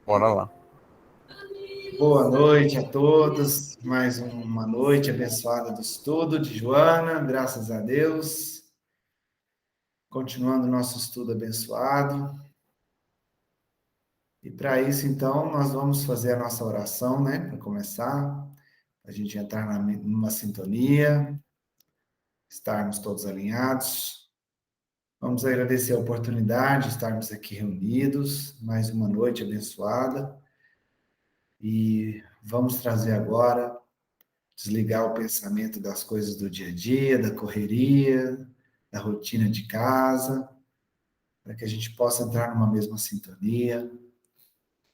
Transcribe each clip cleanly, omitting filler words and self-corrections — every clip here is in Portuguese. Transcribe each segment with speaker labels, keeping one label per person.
Speaker 1: Bora lá.
Speaker 2: Boa noite a todos. Mais uma noite abençoada do estudo de Joana, graças a Deus. Continuando nosso estudo abençoado. E para isso, então, nós vamos fazer a nossa oração, né? Para começar, a gente entrar numa sintonia, estarmos todos alinhados. Vamos agradecer a oportunidade de estarmos aqui reunidos, mais uma noite abençoada. E vamos trazer agora desligar o pensamento das coisas do dia a dia, da correria, da rotina de casa, para que a gente possa entrar numa mesma sintonia.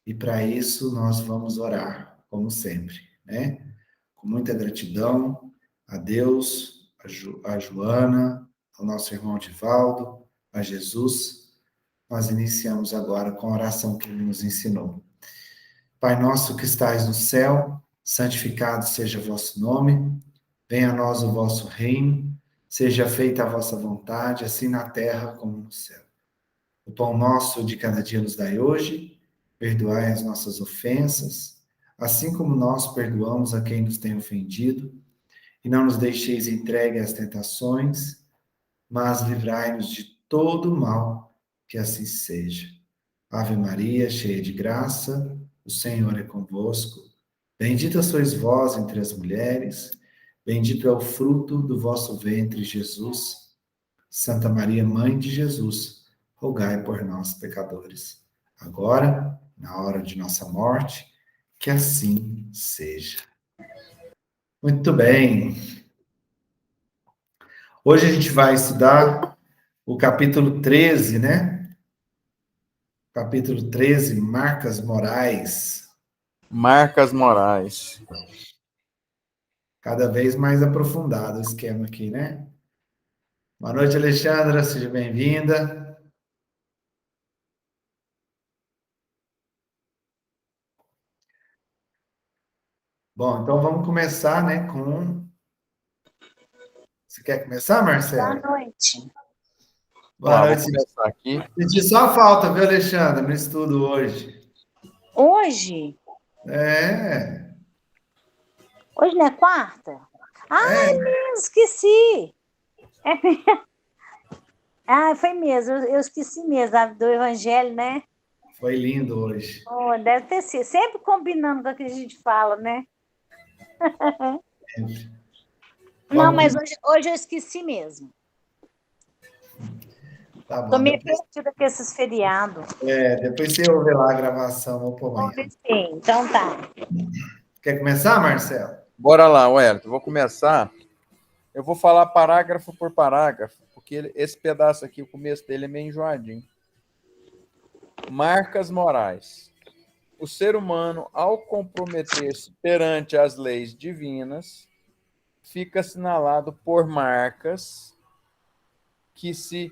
Speaker 2: E para isso nós vamos orar, como sempre, né? Com muita gratidão a Deus, a Joana, ao nosso irmão Divaldo, a Jesus. Nós iniciamos agora com a oração que ele nos ensinou. Pai nosso que estais no céu, santificado seja o vosso nome. Venha a nós o vosso reino, seja feita a vossa vontade, assim na terra como no céu. O pão nosso de cada dia nos dai hoje, perdoai as nossas ofensas, assim como nós perdoamos a quem nos tem ofendido, e não nos deixeis entregue às tentações, mas livrai-nos de todo mal, que assim seja. Ave Maria, cheia de graça, o Senhor é convosco. Bendita sois vós entre as mulheres, bendito é o fruto do vosso ventre, Jesus. Santa Maria, Mãe de Jesus, rogai por nós, pecadores, agora, na hora de nossa morte, que assim seja. Muito bem. Hoje a gente vai estudar o capítulo 13, né? Capítulo 13, marcas morais.
Speaker 1: Marcas morais.
Speaker 2: Cada vez mais aprofundado o esquema aqui, né? Boa noite, Alexandra, seja bem-vinda. Bom, então vamos começar, né, com... Você quer começar,
Speaker 3: Boa
Speaker 2: Marcelo?
Speaker 3: noite.
Speaker 2: Boa
Speaker 1: Vamos lá, vou
Speaker 2: noite.
Speaker 1: começar aqui.
Speaker 2: Senti só falta, viu, Alexandra, no estudo hoje.
Speaker 3: Hoje?
Speaker 2: É,
Speaker 3: Hoje não é quarta? Ai,
Speaker 2: é,
Speaker 3: esqueci. Ah, foi mesmo, eu esqueci mesmo do Evangelho, né?
Speaker 2: foi lindo hoje.
Speaker 3: Oh, deve ter sido. Sempre combinando com o que a gente fala, né? Não,
Speaker 2: Vamos,
Speaker 3: mas hoje eu esqueci mesmo.
Speaker 2: tá
Speaker 3: Tô
Speaker 2: bom.
Speaker 3: meio
Speaker 2: Depois,
Speaker 3: perdida com esses feriados.
Speaker 2: depois você ouve lá a gravação, vou pôr
Speaker 3: Vamos
Speaker 2: amanhã.
Speaker 3: ver sim. Então tá.
Speaker 2: Quer começar, Marcelo?
Speaker 1: Bora lá, Wellington. Vou começar. Eu vou falar parágrafo por parágrafo, porque esse pedaço aqui, o começo dele é meio enjoadinho. Marcas morais. O ser humano, ao comprometer-se perante as leis divinas, fica assinalado por marcas que se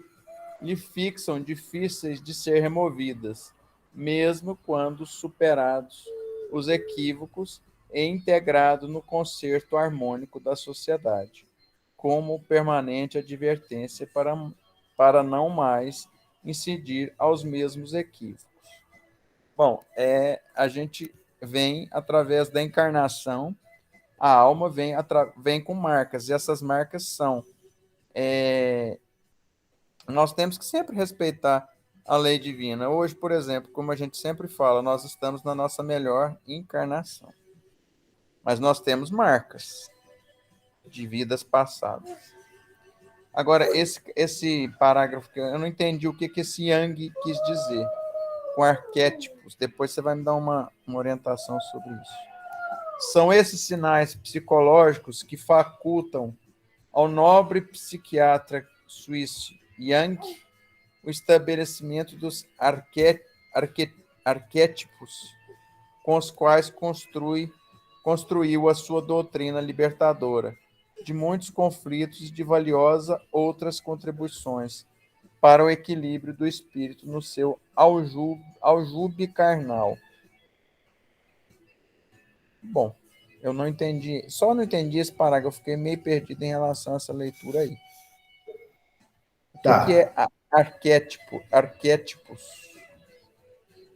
Speaker 1: lhe fixam difíceis de ser removidas, mesmo quando superados os equívocos e integrado no concerto harmônico da sociedade, como permanente advertência para não mais incidir aos mesmos equívocos. Bom, a gente vem através da encarnação, a alma vem com marcas, e essas marcas são nós temos que sempre respeitar a lei divina. Hoje, por exemplo, como a gente sempre fala, nós estamos na nossa melhor encarnação. Mas nós temos marcas de vidas passadas. Agora, esse parágrafo, eu não entendi o que esse Yang quis dizer com arquétipos. Depois você vai me dar uma orientação sobre isso. São esses sinais psicológicos que facultam ao nobre psiquiatra suíço Yang o estabelecimento dos arquétipos com os quais construiu a sua doutrina libertadora, de muitos conflitos e de valiosa outras contribuições para o equilíbrio do espírito no seu aljube carnal. Bom, eu não entendi, só não entendi esse parágrafo, fiquei meio perdido em relação a essa leitura aí. O que
Speaker 2: Tá.
Speaker 1: é arquétipo? Arquétipos?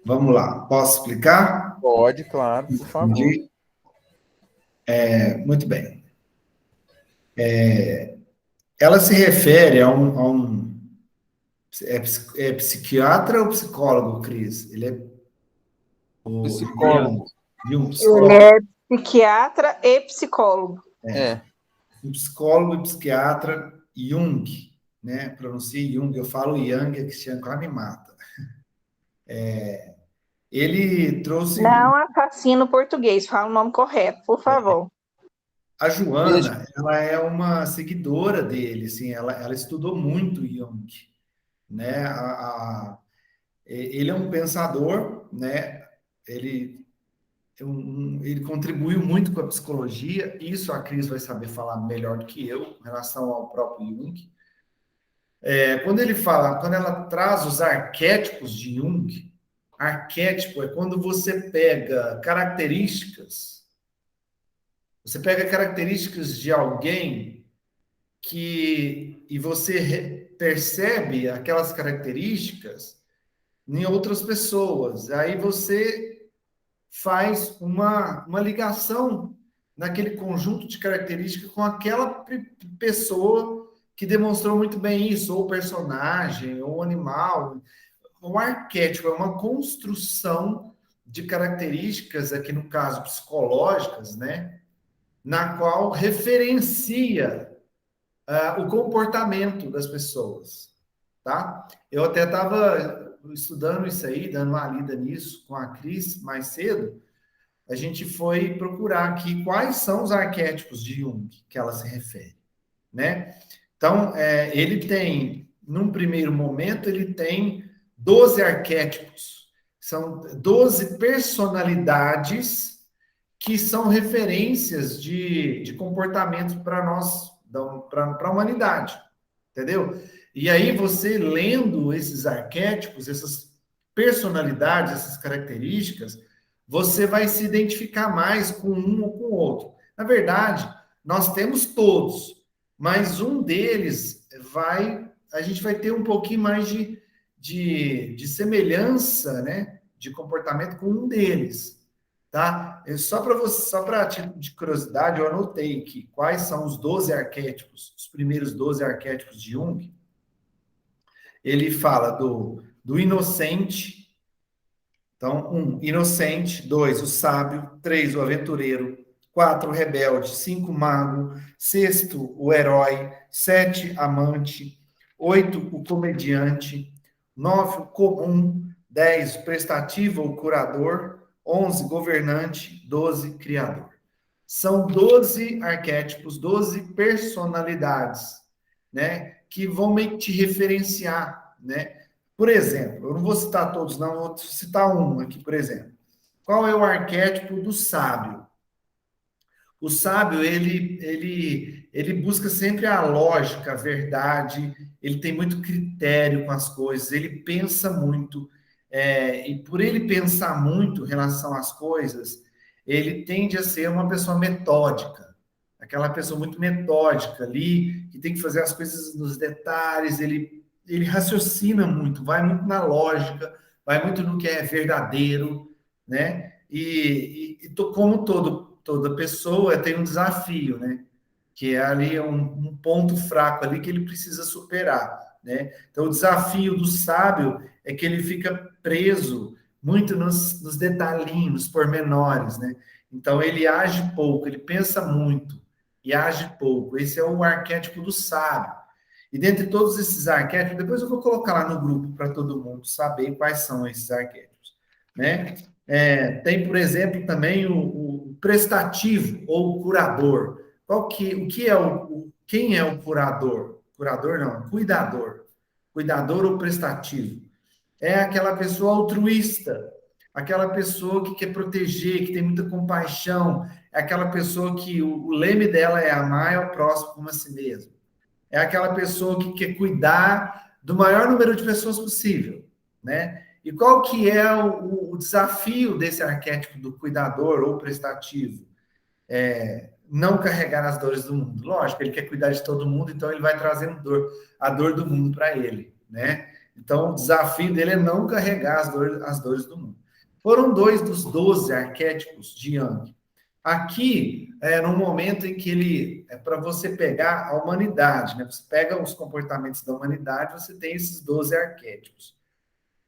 Speaker 2: Vamos lá, posso explicar?
Speaker 1: Pode, claro, por favor.
Speaker 2: Entendi. Muito bem. Ela se refere é psiquiatra ou psicólogo, Cris? Ele é
Speaker 1: Psicólogo.
Speaker 2: um
Speaker 4: Ele
Speaker 2: psicólogo,
Speaker 4: é psiquiatra e psicólogo.
Speaker 1: É.
Speaker 2: um psicólogo e psiquiatra Jung, né? Pronuncia Jung, eu falo Yang, a Cristiano quase me mata. Ele trouxe
Speaker 4: Não assassino português, fala o nome correto, por favor.
Speaker 2: a Joana, ela é uma seguidora dele, assim, ela estudou muito Jung, né? Ele é um pensador, né? Ele ele contribuiu muito com a psicologia, isso a Cris vai saber falar melhor do que eu, em relação ao próprio Jung. Quando ela traz os arquétipos de Jung, arquétipo é quando você pega características de alguém e você percebe aquelas características em outras pessoas. Aí você faz uma ligação naquele conjunto de características com aquela pessoa que demonstrou muito bem isso, ou personagem, ou animal. Um arquétipo é uma construção de características, aqui no caso psicológicas, né? Na qual referencia o comportamento das pessoas, tá? Eu até estava estudando isso aí, dando uma lida nisso com a Cris mais cedo. A gente foi procurar aqui quais são os arquétipos de Jung que ela se refere, né? Então, ele tem, num primeiro momento, ele tem 12 arquétipos. São 12 personalidades que são referências de comportamento para nós, para a humanidade, entendeu? E aí você lendo esses arquétipos, essas personalidades, essas características, você vai se identificar mais com um ou com o outro. Na verdade, nós temos todos, mas um deles a gente vai ter um pouquinho mais de semelhança, né, de comportamento com um deles. Tá? Só para título de curiosidade, eu anotei aqui quais são os 12 arquétipos, os primeiros 12 arquétipos de Jung. Ele fala do inocente. Então, 1, inocente. 2, o sábio. 3, o aventureiro. 4, o rebelde. 5, o mago. 6, o herói. 7, amante. 8, o comediante. 9, o comum. 10, o prestativo ou curador. 11, governante. 12, criador. São 12 arquétipos, 12 personalidades, né? Que vão meio que te referenciar, né? Por exemplo, eu não vou citar todos, não, vou citar um aqui, por exemplo. Qual é o arquétipo do sábio? O sábio, ele busca sempre a lógica, a verdade, ele tem muito critério com as coisas, ele pensa muito, e por ele pensar muito em relação às coisas, ele tende a ser uma pessoa metódica, aquela pessoa muito metódica ali, que tem que fazer as coisas nos detalhes, ele raciocina muito, vai muito na lógica, vai muito no que é verdadeiro, né? Como toda pessoa tem um desafio, né? Que é ali um ponto fraco ali que ele precisa superar, né? Então, o desafio do sábio é que ele fica preso muito nos detalhinhos, nos pormenores, né? Então, ele age pouco, ele pensa muito e age pouco. Esse é o arquétipo do sábio. E dentre todos esses arquétipos, depois eu vou colocar lá no grupo para todo mundo saber quais são esses arquétipos, né? Tem, por exemplo, também o prestativo ou o curador. Quem é o curador? Curador não, cuidador. Cuidador ou prestativo. É aquela pessoa altruísta, aquela pessoa que quer proteger, que tem muita compaixão, é aquela pessoa que o leme dela é amar ao próximo como a si mesmo. É aquela pessoa que quer cuidar do maior número de pessoas possível, né? E qual que é o desafio desse arquétipo do cuidador ou prestativo? Não carregar as dores do mundo. Lógico, ele quer cuidar de todo mundo, então ele vai trazendo a dor do mundo para ele, né? Então, o desafio dele é não carregar as dores do mundo. Foram 2 dos 12 arquétipos de Jung. Aqui é num momento em que ele é para você pegar a humanidade, né? Você pega os comportamentos da humanidade, você tem esses 12 arquétipos.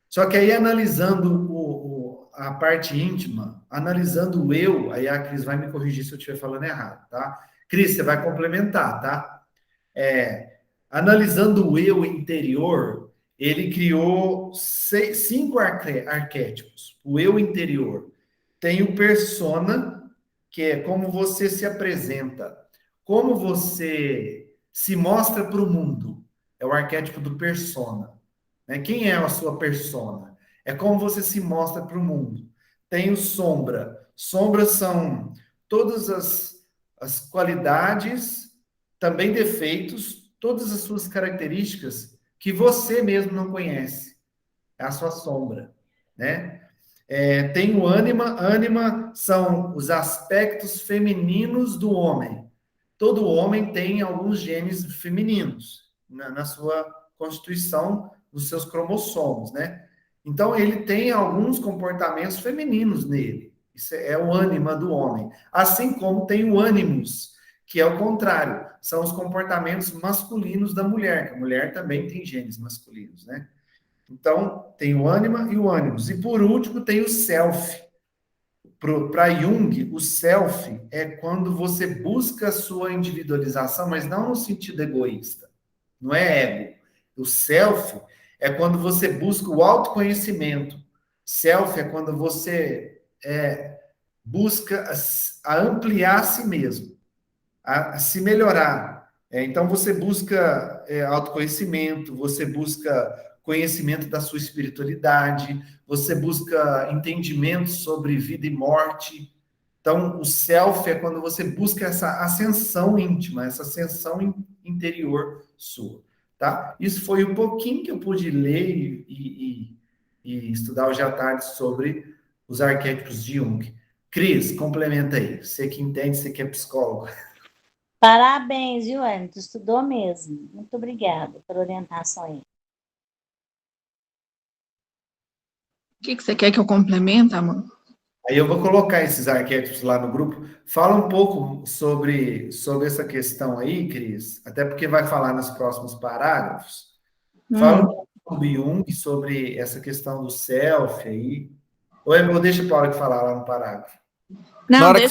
Speaker 2: Só que aí, analisando a parte íntima, analisando o eu, aí a Cris vai me corrigir se eu estiver falando errado, tá? Cris, você vai complementar, tá? Analisando o eu interior, ele criou 5 arquétipos. O eu interior. Tem o persona, que é como você se apresenta, como você se mostra para o mundo. É o arquétipo do persona. Né? Quem é a sua persona? É como você se mostra para o mundo. Tem o sombra. Sombras são todas as qualidades, também defeitos, todas as suas características que você mesmo não conhece. É a sua sombra, né? Tem o ânima. Ânima são os aspectos femininos do homem. Todo homem tem alguns genes femininos na sua constituição, nos seus cromossomos, né? Então, ele tem alguns comportamentos femininos nele. Isso é o ânima do homem. Assim como tem o ânimos, que é o contrário. São os comportamentos masculinos da mulher, que a mulher também tem genes masculinos, né? Então, tem o ânima e o ânimos. E, por último, tem o self. Para Jung, o self é quando você busca a sua individualização, mas não no sentido egoísta. Não é ego. O self é quando você busca o autoconhecimento. Self é quando você busca a ampliar a si mesmo, a se melhorar. Então, você busca autoconhecimento, você busca conhecimento da sua espiritualidade, você busca entendimento sobre vida e morte. Então, o self é quando você busca essa ascensão íntima, essa ascensão interior sua, tá? Isso foi um pouquinho que eu pude ler e estudar hoje à tarde sobre os arquétipos de Jung. Cris, complementa aí. Você que entende, você que é psicólogo.
Speaker 3: Parabéns, viu, Tu estudou mesmo. Muito obrigada pela orientação aí.
Speaker 4: O que você quer que eu complemente, amor?
Speaker 2: Aí eu vou colocar esses arquétipos lá no grupo. Fala um pouco sobre essa questão aí, Cris, até porque vai falar nos próximos parágrafos. Fala um pouco sobre Jung, sobre essa questão do self aí. Ou deixa o Paulo falar lá no parágrafo.
Speaker 4: Não,
Speaker 1: na hora que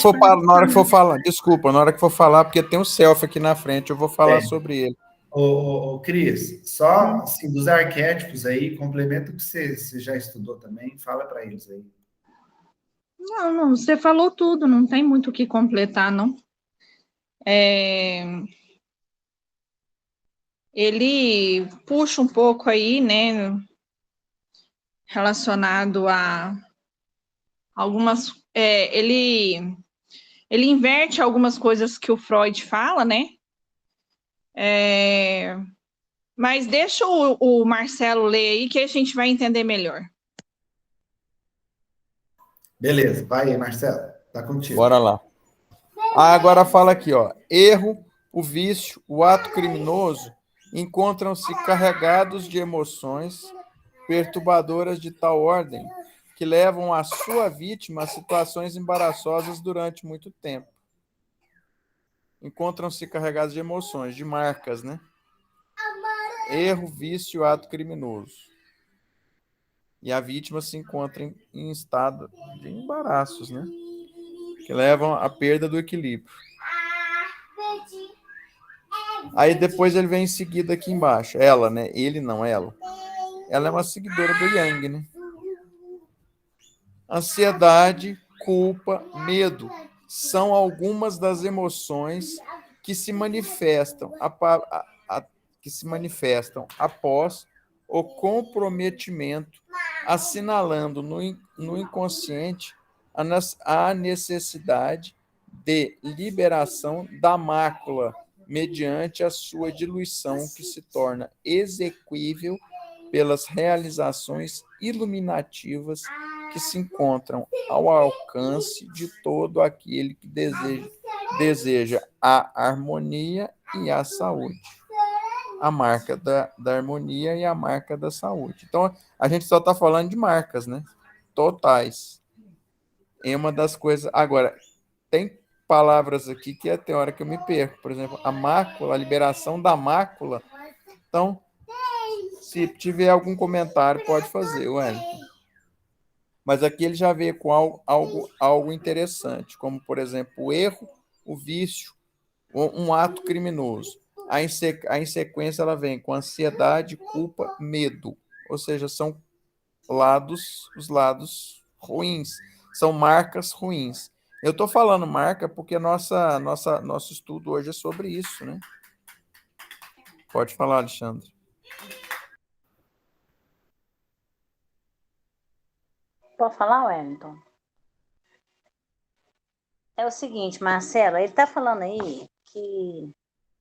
Speaker 1: for falar, desculpa, na hora que for falar, porque tem um selfie aqui na frente, eu vou falar sobre ele.
Speaker 2: Cris, só assim, dos arquétipos aí, complementa o que você já estudou também, fala para eles aí.
Speaker 4: Não, você falou tudo, não tem muito o que completar, não. Ele puxa um pouco aí, né, relacionado a algumas... ele inverte algumas coisas que o Freud fala, né? Mas deixa o Marcelo ler aí que a gente vai entender melhor.
Speaker 2: Beleza, vai aí, Marcelo, tá contigo.
Speaker 1: Bora lá. Agora fala aqui, ó. Erro, o vício, o ato criminoso encontram-se carregados de emoções perturbadoras de tal ordem que levam a sua vítima a situações embaraçosas durante muito tempo. Encontram-se carregados de emoções, de marcas, né? Erro, vício, ato criminoso. E a vítima se encontra em estado de embaraços, né? Que levam à perda do equilíbrio. Aí depois ele vem em seguida aqui embaixo. Ela, né? Ele não, ela. Ela é uma seguidora do Jung, né? Ansiedade, culpa, medo são algumas das emoções que se manifestam após o comprometimento, assinalando no inconsciente a necessidade de liberação da mácula mediante a sua diluição, que se torna exequível pelas realizações iluminativas que se encontram ao alcance de todo aquele que deseja a harmonia e a saúde. a marca da harmonia e a marca da saúde. Então, a gente só está falando de marcas, né? Totais. É uma das coisas. Agora, tem palavras aqui que até a hora que eu me perco. Por exemplo, a mácula, a liberação da mácula. Então, se tiver algum comentário, pode fazer, Wellington. Mas aqui ele já veio com algo interessante, como, por exemplo, o erro, o vício, um ato criminoso. Aí, em sequência, ela vem com ansiedade, culpa, medo. Ou seja, são os lados ruins. São marcas ruins. Eu estou falando marca porque nosso estudo hoje é sobre isso, né? Pode falar, Alexandre.
Speaker 3: Pode falar, Wellington? É o seguinte, Marcela, ele está falando aí que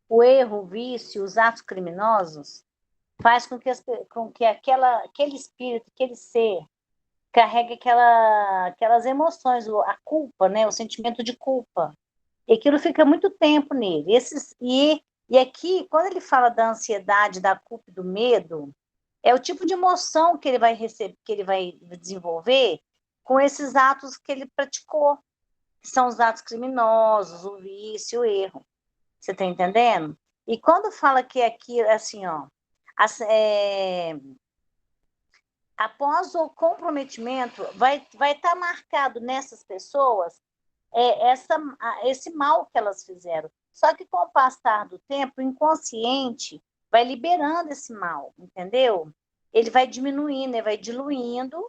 Speaker 3: o erro, o vício, os atos criminosos faz com que aquele espírito, aquele ser, carregue aquelas emoções, a culpa, né? O sentimento de culpa. E aquilo fica muito tempo nele. E aqui, quando ele fala da ansiedade, da culpa e do medo, é o tipo de emoção que ele vai receber, que ele vai desenvolver com esses atos que ele praticou, que são os atos criminosos, o vício, o erro. Você está entendendo? E quando fala que aqui, assim, ó, após o comprometimento, vai estar marcado nessas pessoas esse mal que elas fizeram. Só que com o passar do tempo, o inconsciente vai liberando esse mal, entendeu? Ele vai diminuindo, ele vai diluindo,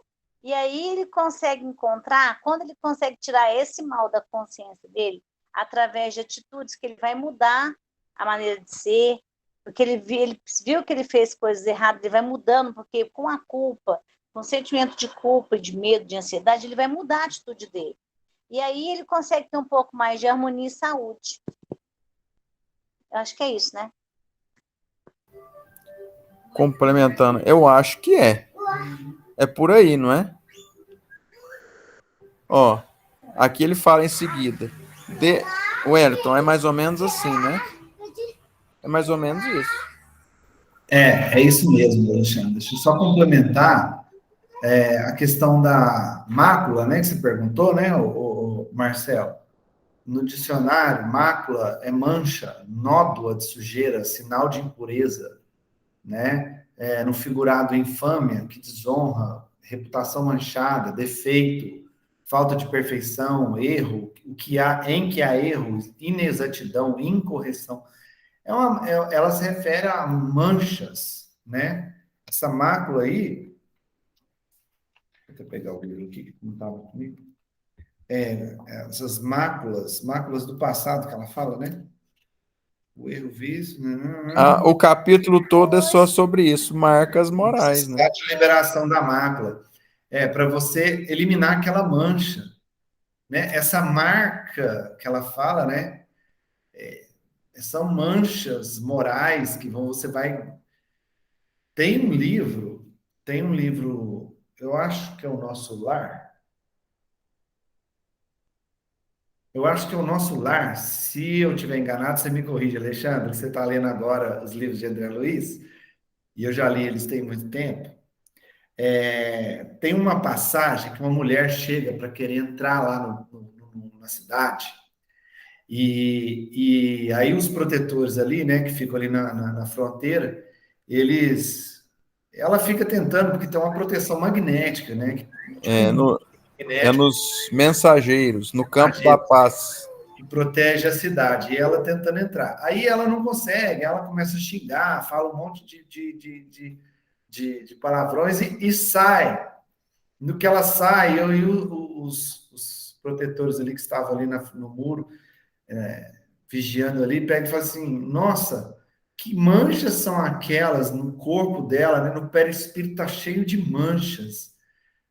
Speaker 3: e aí ele consegue encontrar, quando ele consegue tirar esse mal da consciência dele, através de atitudes que ele vai mudar a maneira de ser, porque ele viu que ele fez coisas erradas, ele vai mudando, porque com a culpa, com o sentimento de culpa, de medo, de ansiedade, ele vai mudar a atitude dele. E aí ele consegue ter um pouco mais de harmonia e saúde. Eu acho que é isso, né?
Speaker 1: Complementando, eu acho que é. É por aí, não é? Ó, aqui ele fala em seguida. Wellington, é mais ou menos assim, né? É mais ou menos isso.
Speaker 2: É isso mesmo, Alexandre. Deixa eu só complementar a questão da mácula, né, que você perguntou, né, o Marcelo? No dicionário, mácula é mancha, nódoa de sujeira, sinal de impureza, né? No figurado, infâmia, que desonra, reputação manchada, defeito, falta de perfeição, erro, em que há erro, inexatidão, incorreção. Ela se refere a manchas, né? Essa mácula aí, deixa eu pegar o livro aqui que não estava comigo. Essas máculas do passado que ela fala, né? O erro, vício.
Speaker 1: O capítulo todo é só sobre isso, marcas morais, né?
Speaker 2: De liberação da mácula. Para você eliminar aquela mancha, né? Essa marca que ela fala, né? São manchas morais que você vai. Tem um livro, eu acho que é o Nosso Lar. Eu acho que é o Nosso Lar. Se eu estiver enganado, você me corrige, Alexandre. Você está lendo agora os livros de André Luiz, e eu já li eles tem muito tempo. Tem uma passagem que uma mulher chega para querer entrar lá na cidade, e aí os protetores ali, né, que ficam ali na fronteira, ela fica tentando, porque tem uma proteção magnética, né?
Speaker 1: Nos mensageiros, no campo da paz.
Speaker 2: Que protege a cidade, e ela tentando entrar. Aí ela não consegue, ela começa a xingar, fala um monte de palavrões e sai. No que ela sai, eu e os protetores ali que estavam ali no muro, vigiando ali, pega e fala assim, nossa, que manchas são aquelas no corpo dela, né? No perispírito está cheio de manchas,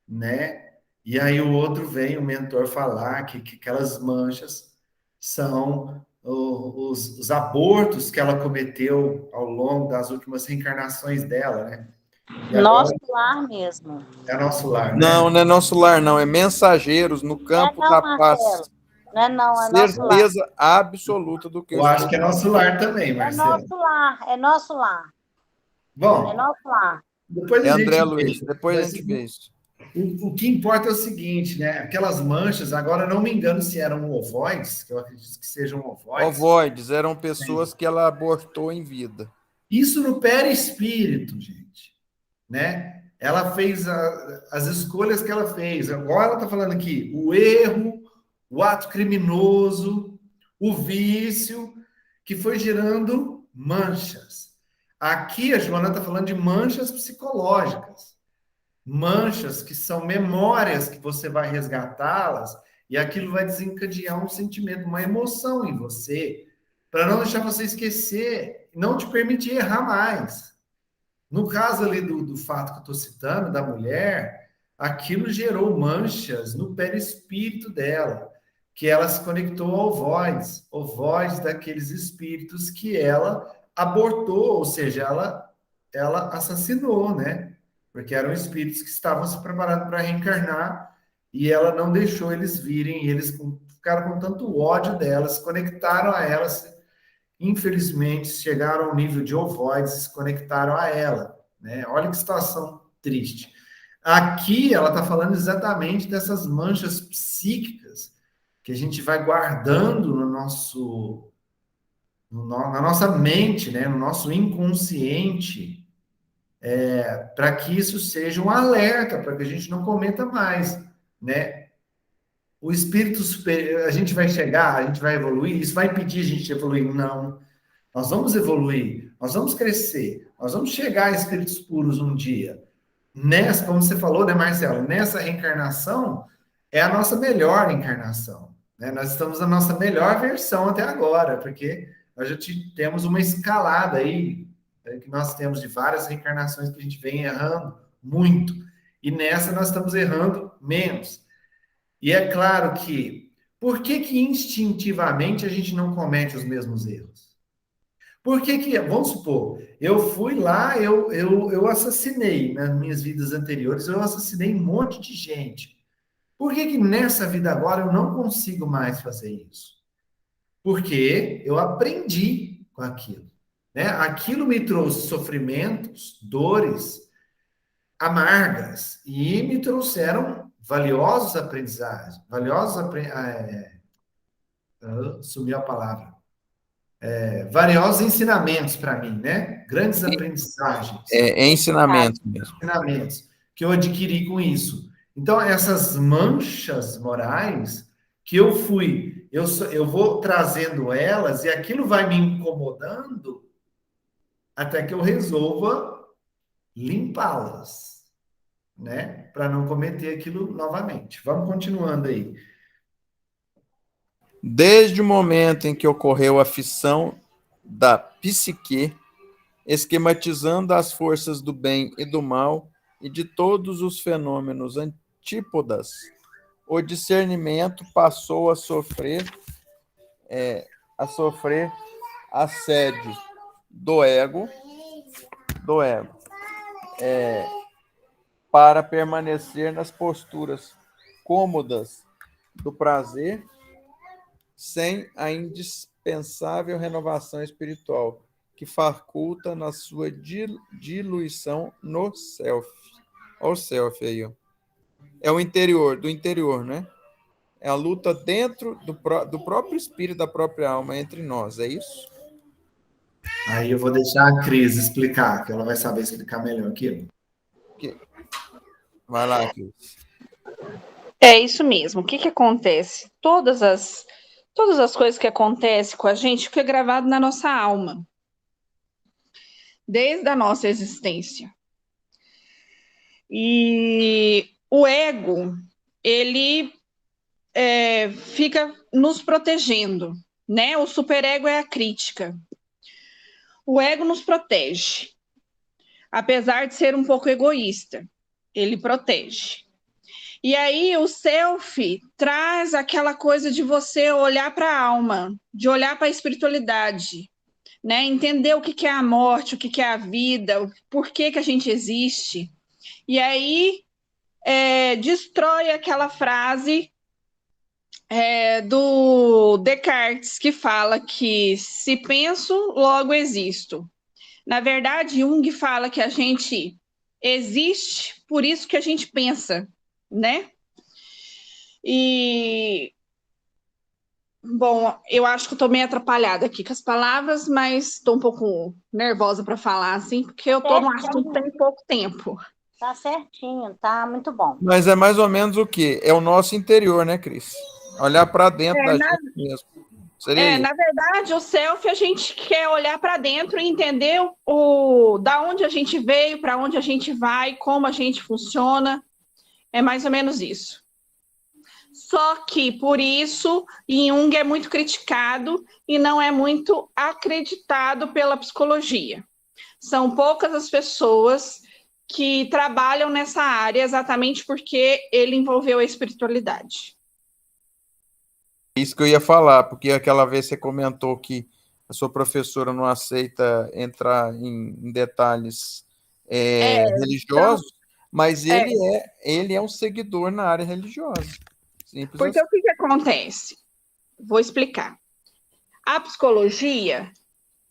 Speaker 2: né? E aí o outro vem, o mentor, falar que aquelas manchas são os abortos que ela cometeu ao longo das últimas reencarnações dela, né?
Speaker 3: Nosso lar mesmo.
Speaker 2: É nosso lar, né?
Speaker 1: Não é nosso lar, não. É mensageiros no campo da paz.
Speaker 3: Não é não, é nosso lar.
Speaker 1: Certeza absoluta do que
Speaker 2: Eu acho que é nosso lar também,
Speaker 3: É
Speaker 2: Marcelo.
Speaker 3: nosso lar, é nosso lar, é
Speaker 2: Bom,
Speaker 3: nosso lar.
Speaker 2: depois
Speaker 1: É
Speaker 2: a
Speaker 1: André
Speaker 2: gente
Speaker 1: Luiz,
Speaker 2: vê.
Speaker 1: depois a
Speaker 2: Mas
Speaker 1: gente vê isso.
Speaker 2: o que importa é o seguinte, né? Aquelas manchas, agora não me engano se eram ovoides, que eu acredito que sejam ovoides.
Speaker 1: Ovoides eram pessoas que ela abortou em vida.
Speaker 2: Isso no perispírito, gente, né? Ela fez as escolhas que ela fez. Agora ela está falando aqui o erro, o ato criminoso, o vício, que foi gerando manchas. Aqui a Joana está falando de manchas psicológicas, manchas que são memórias que você vai resgatá-las e aquilo vai desencadear um sentimento, uma emoção em você, para não deixar você esquecer, não te permitir errar mais. No caso ali do fato que eu estou citando, da mulher, aquilo gerou manchas no perispírito dela, que ela se conectou ao voz daqueles espíritos que ela abortou, ou seja, ela assassinou, né? Porque eram espíritos que estavam se preparando para reencarnar e ela não deixou eles virem, e eles ficaram com tanto ódio dela, se conectaram a ela, infelizmente, chegaram ao nível de ovoides e se conectaram a ela, né? Olha que situação triste. Aqui ela está falando exatamente dessas manchas psíquicas que a gente vai guardando no nosso, na nossa mente, né? No nosso inconsciente, para que isso seja um alerta, para que a gente não cometa mais, né? O espírito superior, a gente vai chegar, a gente vai evoluir, isso vai impedir a gente de evoluir? Não. Nós vamos evoluir, nós vamos crescer, nós vamos chegar a espíritos puros um dia. Nessa, como você falou, né, Marcelo? Nessa reencarnação é a nossa melhor encarnação, né? Nós estamos na nossa melhor versão até agora, porque nós já temos uma escalada aí, que nós temos de várias reencarnações que a gente vem errando muito, e nessa nós estamos errando menos. E é claro que, por que instintivamente a gente não comete os mesmos erros? Por que, vamos supor, eu fui lá, eu assassinei nas minhas vidas anteriores, eu assassinei um monte de gente. Por que nessa vida agora eu não consigo mais fazer isso? Porque eu aprendi com aquilo, né? Aquilo me trouxe sofrimentos, dores amargas e me trouxeram valiosos aprendizados, sumiu a palavra. Valiosos ensinamentos para mim, né? Grandes aprendizagens.
Speaker 1: É ensinamento mesmo.
Speaker 2: Ensinamentos que eu adquiri com isso. Então, essas manchas morais que eu fui, eu vou trazendo elas e aquilo vai me incomodando até que eu resolva limpá-las, né? Para não cometer aquilo novamente. Vamos continuando aí.
Speaker 1: Desde o momento em que ocorreu a fissão da psique, esquematizando as forças do bem e do mal e de todos os fenômenos antípodas, o discernimento passou a sofrer assédio do ego, para permanecer nas posturas cômodas do prazer, sem a indispensável renovação espiritual que faculta na sua diluição no self. Olha o self aí, ó. É o interior, do interior, né? É a luta dentro do próprio espírito, da própria alma, entre nós, é isso?
Speaker 2: Aí eu vou deixar a Cris explicar, que ela vai saber explicar melhor aqui.
Speaker 1: Vai lá, Cris.
Speaker 4: É isso mesmo. O que acontece? Todas as coisas que acontecem com a gente fica gravado na nossa alma, desde a nossa existência. E o ego, ele fica nos protegendo, né? O superego é a crítica. O ego nos protege, apesar de ser um pouco egoísta, ele protege. E aí o self traz aquela coisa de você olhar para a alma, de olhar para a espiritualidade, né? Entender o que é a morte, o que é a vida, por que a gente existe. E aí destrói aquela frase do Descartes, que fala que se penso, logo existo. Na verdade, Jung fala que a gente existe, por isso que a gente pensa, né? E, bom, eu acho que eu estou meio atrapalhada aqui com as palavras, mas estou um pouco nervosa para falar, assim, porque eu estou no assunto tem pouco tempo.
Speaker 3: Tá certinho, tá muito bom.
Speaker 1: Mas é mais ou menos o quê? É o nosso interior, né, Cris? Olhar para dentro da gente mesmo. Seria isso.
Speaker 4: Na verdade, o self, a gente quer olhar para dentro e entender da onde a gente veio, para onde a gente vai, como a gente funciona. É mais ou menos isso. Só que, por isso, Jung é muito criticado e não é muito acreditado pela psicologia. São poucas as pessoas que trabalham nessa área exatamente porque ele envolveu a espiritualidade.
Speaker 1: Isso que eu ia falar, porque aquela vez você comentou que a sua professora não aceita entrar em detalhes religiosos, mas ele é um seguidor na área religiosa. Simples
Speaker 4: porque
Speaker 1: assim.
Speaker 4: o que acontece? Vou explicar. A psicologia,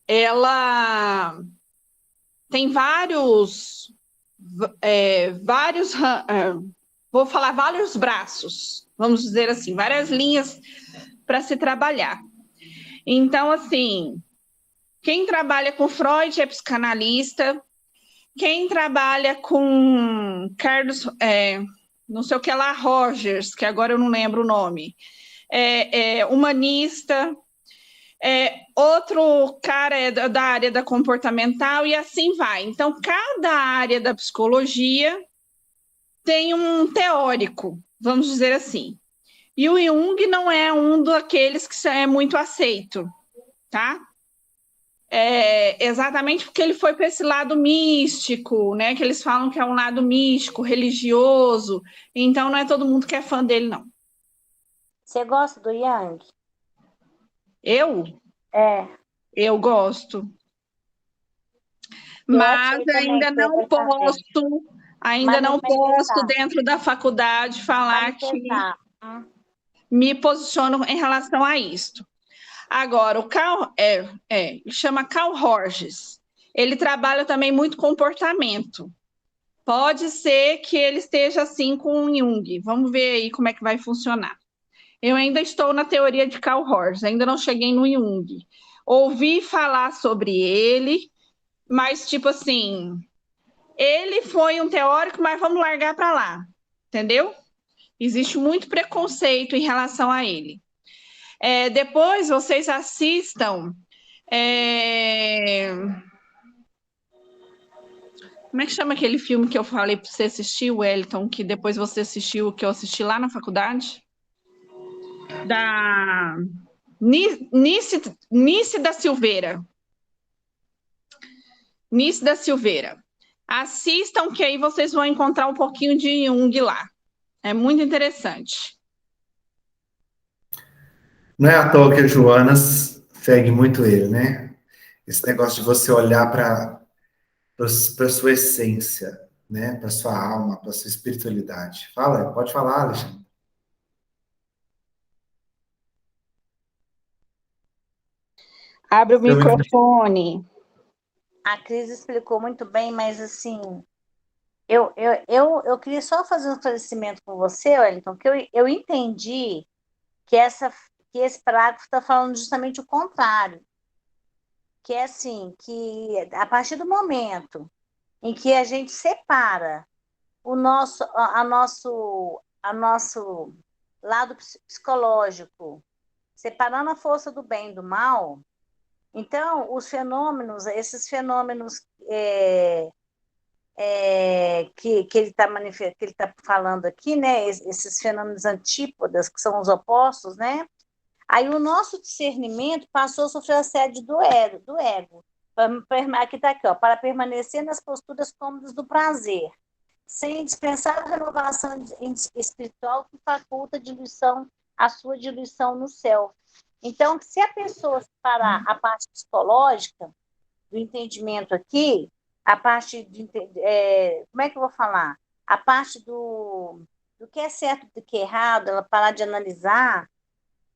Speaker 4: ela tem vários vou falar vários braços, vamos dizer assim, várias linhas para se trabalhar. Então, assim, quem trabalha com Freud é psicanalista, quem trabalha com Carlos, não sei o que lá, Rogers, que agora eu não lembro o nome, humanista, outro cara é da área da comportamental e assim vai. Então, cada área da psicologia tem um teórico, vamos dizer assim. E o Jung não é um daqueles que é muito aceito, tá? Exatamente porque ele foi para esse lado místico, né? Que eles falam que é um lado místico, religioso. Então, não é todo mundo que é fã dele, não.
Speaker 3: Você gosta do Jung?
Speaker 4: Eu? Eu gosto. Mas ainda não posso, dentro da faculdade, falar que me posiciono em relação a isto. Agora, o Carl, chama Carl Rogers. Ele trabalha também muito comportamento. Pode ser que ele esteja assim com o Jung. Vamos ver aí como é que vai funcionar. Eu ainda estou na teoria de Carl Rogers, ainda não cheguei no Jung. Ouvi falar sobre ele, mas, tipo assim, ele foi um teórico, mas vamos largar para lá, entendeu? Existe muito preconceito em relação a ele. Depois vocês assistam. Como é que chama aquele filme que eu falei para você assistir, Wellington, que depois você assistiu, que eu assisti lá na faculdade? Da Nice da Silveira. Nice da Silveira. Assistam, que aí vocês vão encontrar um pouquinho de Jung lá. É muito interessante.
Speaker 2: Não é à toa que a Joanas segue muito ele, né? Esse negócio de você olhar para a sua essência, né? Para sua alma, para sua espiritualidade. Pode falar, Alexandre.
Speaker 4: Abre o microfone.
Speaker 3: A Cris explicou muito bem, mas assim, eu queria só fazer um esclarecimento com você, Wellington, que eu entendi que esse parágrafo está falando justamente o contrário. Que é assim, que a partir do momento em que a gente separa o nosso lado psicológico, separando a força do bem e do mal, então esses fenômenos que ele está falando aqui, né, esses fenômenos antípodas, que são os opostos, né? Aí o nosso discernimento passou a sofrer assédio do ego. Aqui está aqui, ó, para permanecer nas posturas cômodas do prazer, sem dispensar a renovação espiritual que faculta a sua diluição no céu. Então, se a pessoa separar a parte psicológica do entendimento aqui, a parte como é que eu vou falar? A parte do que é certo e do que é errado, ela parar de analisar,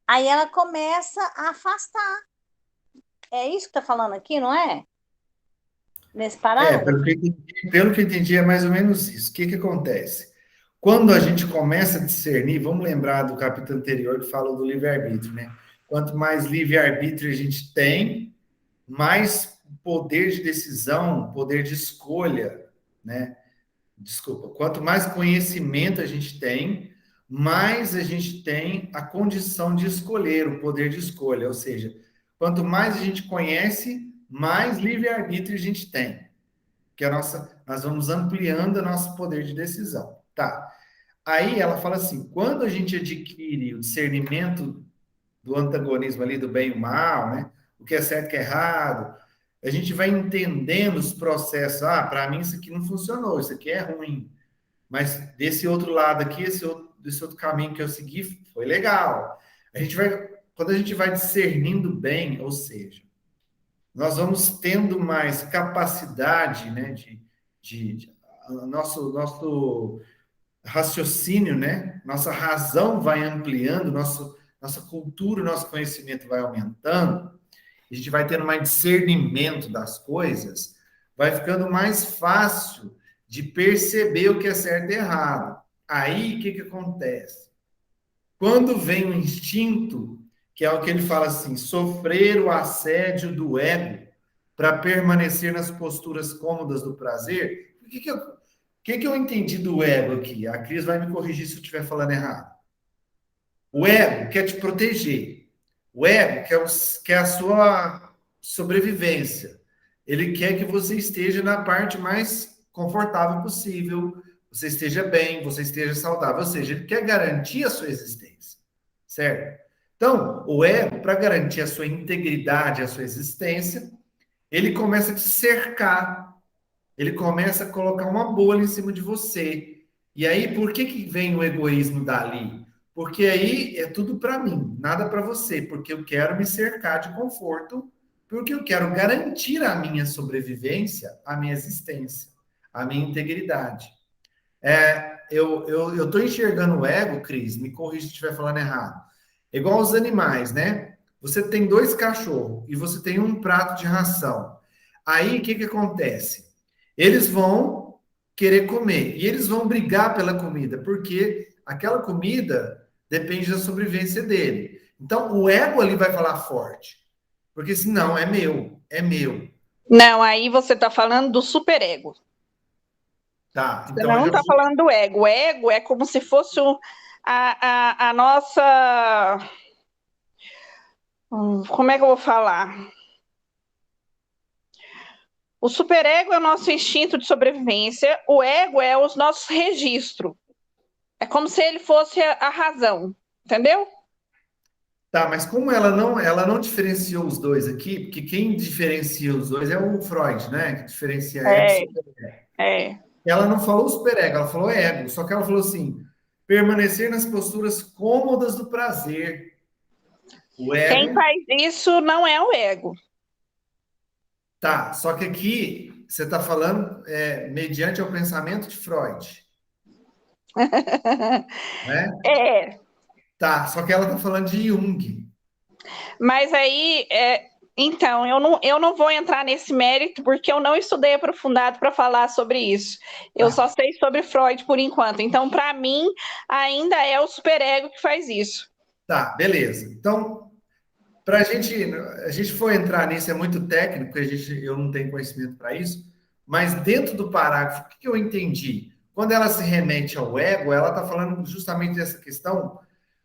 Speaker 3: Aí ela começa a afastar. É isso que está falando aqui, não é? Nesse parágrafo?
Speaker 2: Pelo que eu entendi, é mais ou menos isso. O que que acontece? Quando a gente começa a discernir, vamos lembrar do capítulo anterior que falou do livre-arbítrio, né? Quanto mais livre-arbítrio a gente tem, mais poder de decisão, poder de escolha, né? Desculpa, quanto mais conhecimento a gente tem, mais a gente tem a condição de escolher, o poder de escolha. Ou seja, quanto mais a gente conhece, mais livre-arbítrio a gente tem. Que nós vamos ampliando o nosso poder de decisão. Tá. Aí ela fala assim: quando a gente adquire o discernimento do antagonismo ali do bem e o mal, né? O que é certo e o que é errado, a gente vai entendendo os processos. Ah, para mim isso aqui não funcionou, isso aqui é ruim. Mas desse outro lado aqui, desse outro caminho que eu segui, foi legal. Quando a gente vai discernindo bem, ou seja, nós vamos tendo mais capacidade, né, nosso raciocínio, né, nossa razão vai ampliando, nossa cultura, nosso conhecimento vai aumentando, a gente vai tendo mais discernimento das coisas, vai ficando mais fácil de perceber o que é certo e errado. Aí, o que que acontece? Quando vem o instinto, que é o que ele fala assim, sofrer o assédio do ego para permanecer nas posturas cômodas do prazer, o que eu entendi do ego aqui? A Cris vai me corrigir se eu estiver falando errado. O ego quer te proteger. O ego quer a sua sobrevivência. Ele quer que você esteja na parte mais confortável possível, você esteja bem, você esteja saudável. Ou seja, ele quer garantir a sua existência, certo? Então, o ego, para garantir a sua integridade, a sua existência, ele começa a te cercar, ele começa a colocar uma bolha em cima de você. E aí, por que vem o egoísmo dali? Porque aí é tudo para mim, nada para você, porque eu quero me cercar de conforto, porque eu quero garantir a minha sobrevivência, a minha existência, a minha integridade. Eu estou enxergando o ego, Cris, me corrija se estiver falando errado. É igual aos animais, né? Você tem 2 cachorros e você tem um prato de ração. Aí, o que que acontece? Eles vão querer comer e eles vão brigar pela comida, porque aquela comida depende da sobrevivência dele. Então, o ego ali vai falar forte, porque senão é meu, é meu.
Speaker 4: Não, aí você está falando do superego.
Speaker 2: Tá,
Speaker 4: Você
Speaker 2: então
Speaker 4: não está falando do ego. O ego é como se fosse a nossa. Como é que eu vou falar? O superego é o nosso instinto de sobrevivência, o ego é os nossos registros. É como se ele fosse a razão, entendeu?
Speaker 2: Tá, mas como ela não diferenciou os dois aqui, porque quem diferencia os dois é o Freud, né? Que diferencia ego e superego.
Speaker 4: É.
Speaker 2: Ela não falou superego, ela falou ego, só que ela falou assim: permanecer nas posturas cômodas do prazer. O
Speaker 4: Quem
Speaker 2: ego.
Speaker 4: faz isso não é o ego.
Speaker 2: Tá, só que aqui você está falando mediante o pensamento de Freud, né?
Speaker 4: É,
Speaker 2: Tá, só que ela está falando de Jung.
Speaker 4: mas aí, então, eu não vou entrar nesse mérito porque eu não estudei aprofundado para falar sobre isso. Eu só sei sobre Freud por enquanto. Então, para mim, ainda é o superego que faz isso.
Speaker 2: Tá, beleza. Então, a gente for entrar nisso é muito técnico, eu não tenho conhecimento para isso, mas dentro do parágrafo, o que eu entendi? Quando ela se remete ao ego, ela está falando justamente dessa questão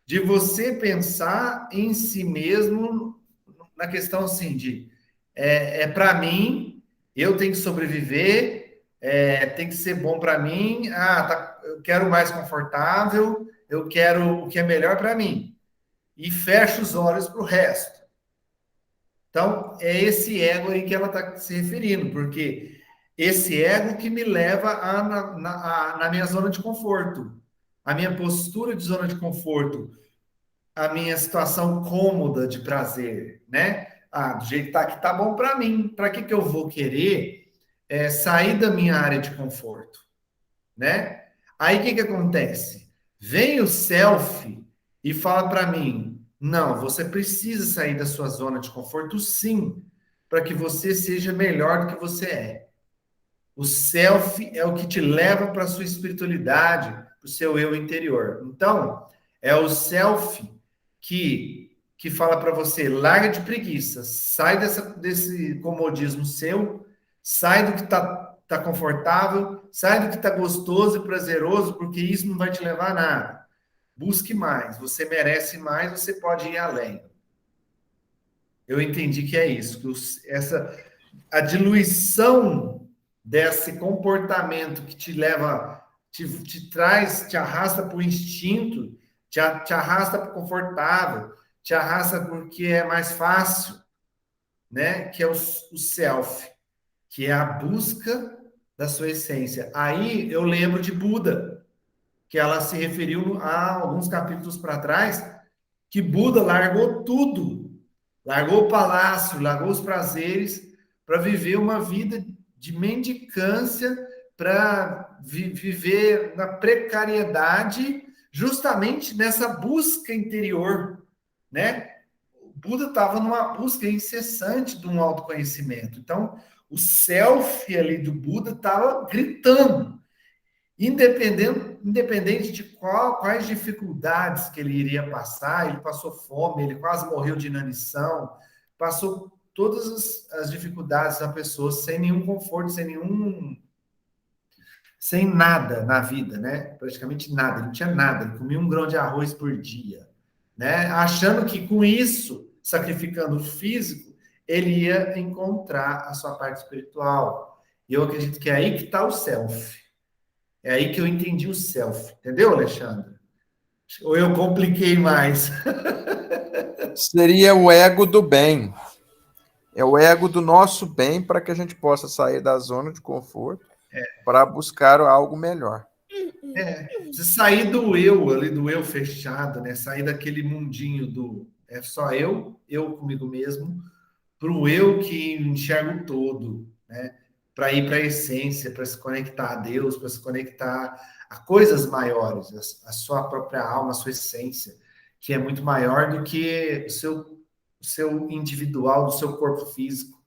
Speaker 2: de você pensar em si mesmo na questão assim de para mim, eu tenho que sobreviver, tem que ser bom para mim, eu quero mais confortável, eu quero o que é melhor para mim. E fecha os olhos para o resto. Então, é esse ego aí que ela está se referindo, porque esse ego que me leva na minha zona de conforto, a minha postura de zona de conforto, a minha situação cômoda de prazer, né? Do jeito que tá aqui tá bom para mim. Para que eu vou querer sair da minha área de conforto, né? Aí o que acontece? Vem o self e fala para mim: Não, você precisa sair da sua zona de conforto, sim, para que você seja melhor do que você é. O self é o que te leva para a sua espiritualidade, para o seu eu interior. Então, é o self que fala para você, larga de preguiça, sai desse comodismo seu, sai do que tá confortável, sai do que está gostoso e prazeroso, porque isso não vai te levar a nada. Busque mais, você merece mais, você pode ir além. Eu entendi que é isso, que a diluição desse comportamento que te leva, te traz, te arrasta para o instinto, te arrasta para o confortável, te arrasta porque é mais fácil, né? Que é o self, que é a busca da sua essência. Aí eu lembro de Buda, que ela se referiu a alguns capítulos para trás, que Buda largou tudo, largou o palácio, largou os prazeres para viver uma vida de mendicância, para viver na precariedade, justamente nessa busca interior, né? O Buda estava numa busca incessante de um autoconhecimento. Então, o self ali do Buda estava gritando, independente de quais dificuldades que ele iria passar, ele passou fome, ele quase morreu de inanição, passou todas as dificuldades da pessoa sem nenhum conforto, sem nada na vida, né? Praticamente nada, ele não tinha nada, ele comia um grão de arroz por dia, né? Achando que com isso, sacrificando o físico, ele ia encontrar a sua parte espiritual. E eu acredito que é aí que está o self. É aí que eu entendi o self. Entendeu, Alexandre? Ou eu compliquei mais?
Speaker 1: Seria o ego do bem. É o ego do nosso bem para que a gente possa sair da zona de conforto para buscar algo melhor.
Speaker 2: Se sair do eu, ali do eu fechado, né? Sair daquele mundinho do é só eu comigo mesmo, para o eu que enxerga o todo, né? Para ir para a essência, para se conectar a Deus, para se conectar a coisas maiores, a sua própria alma, a sua essência, que é muito maior do que o seu individual, do seu corpo físico,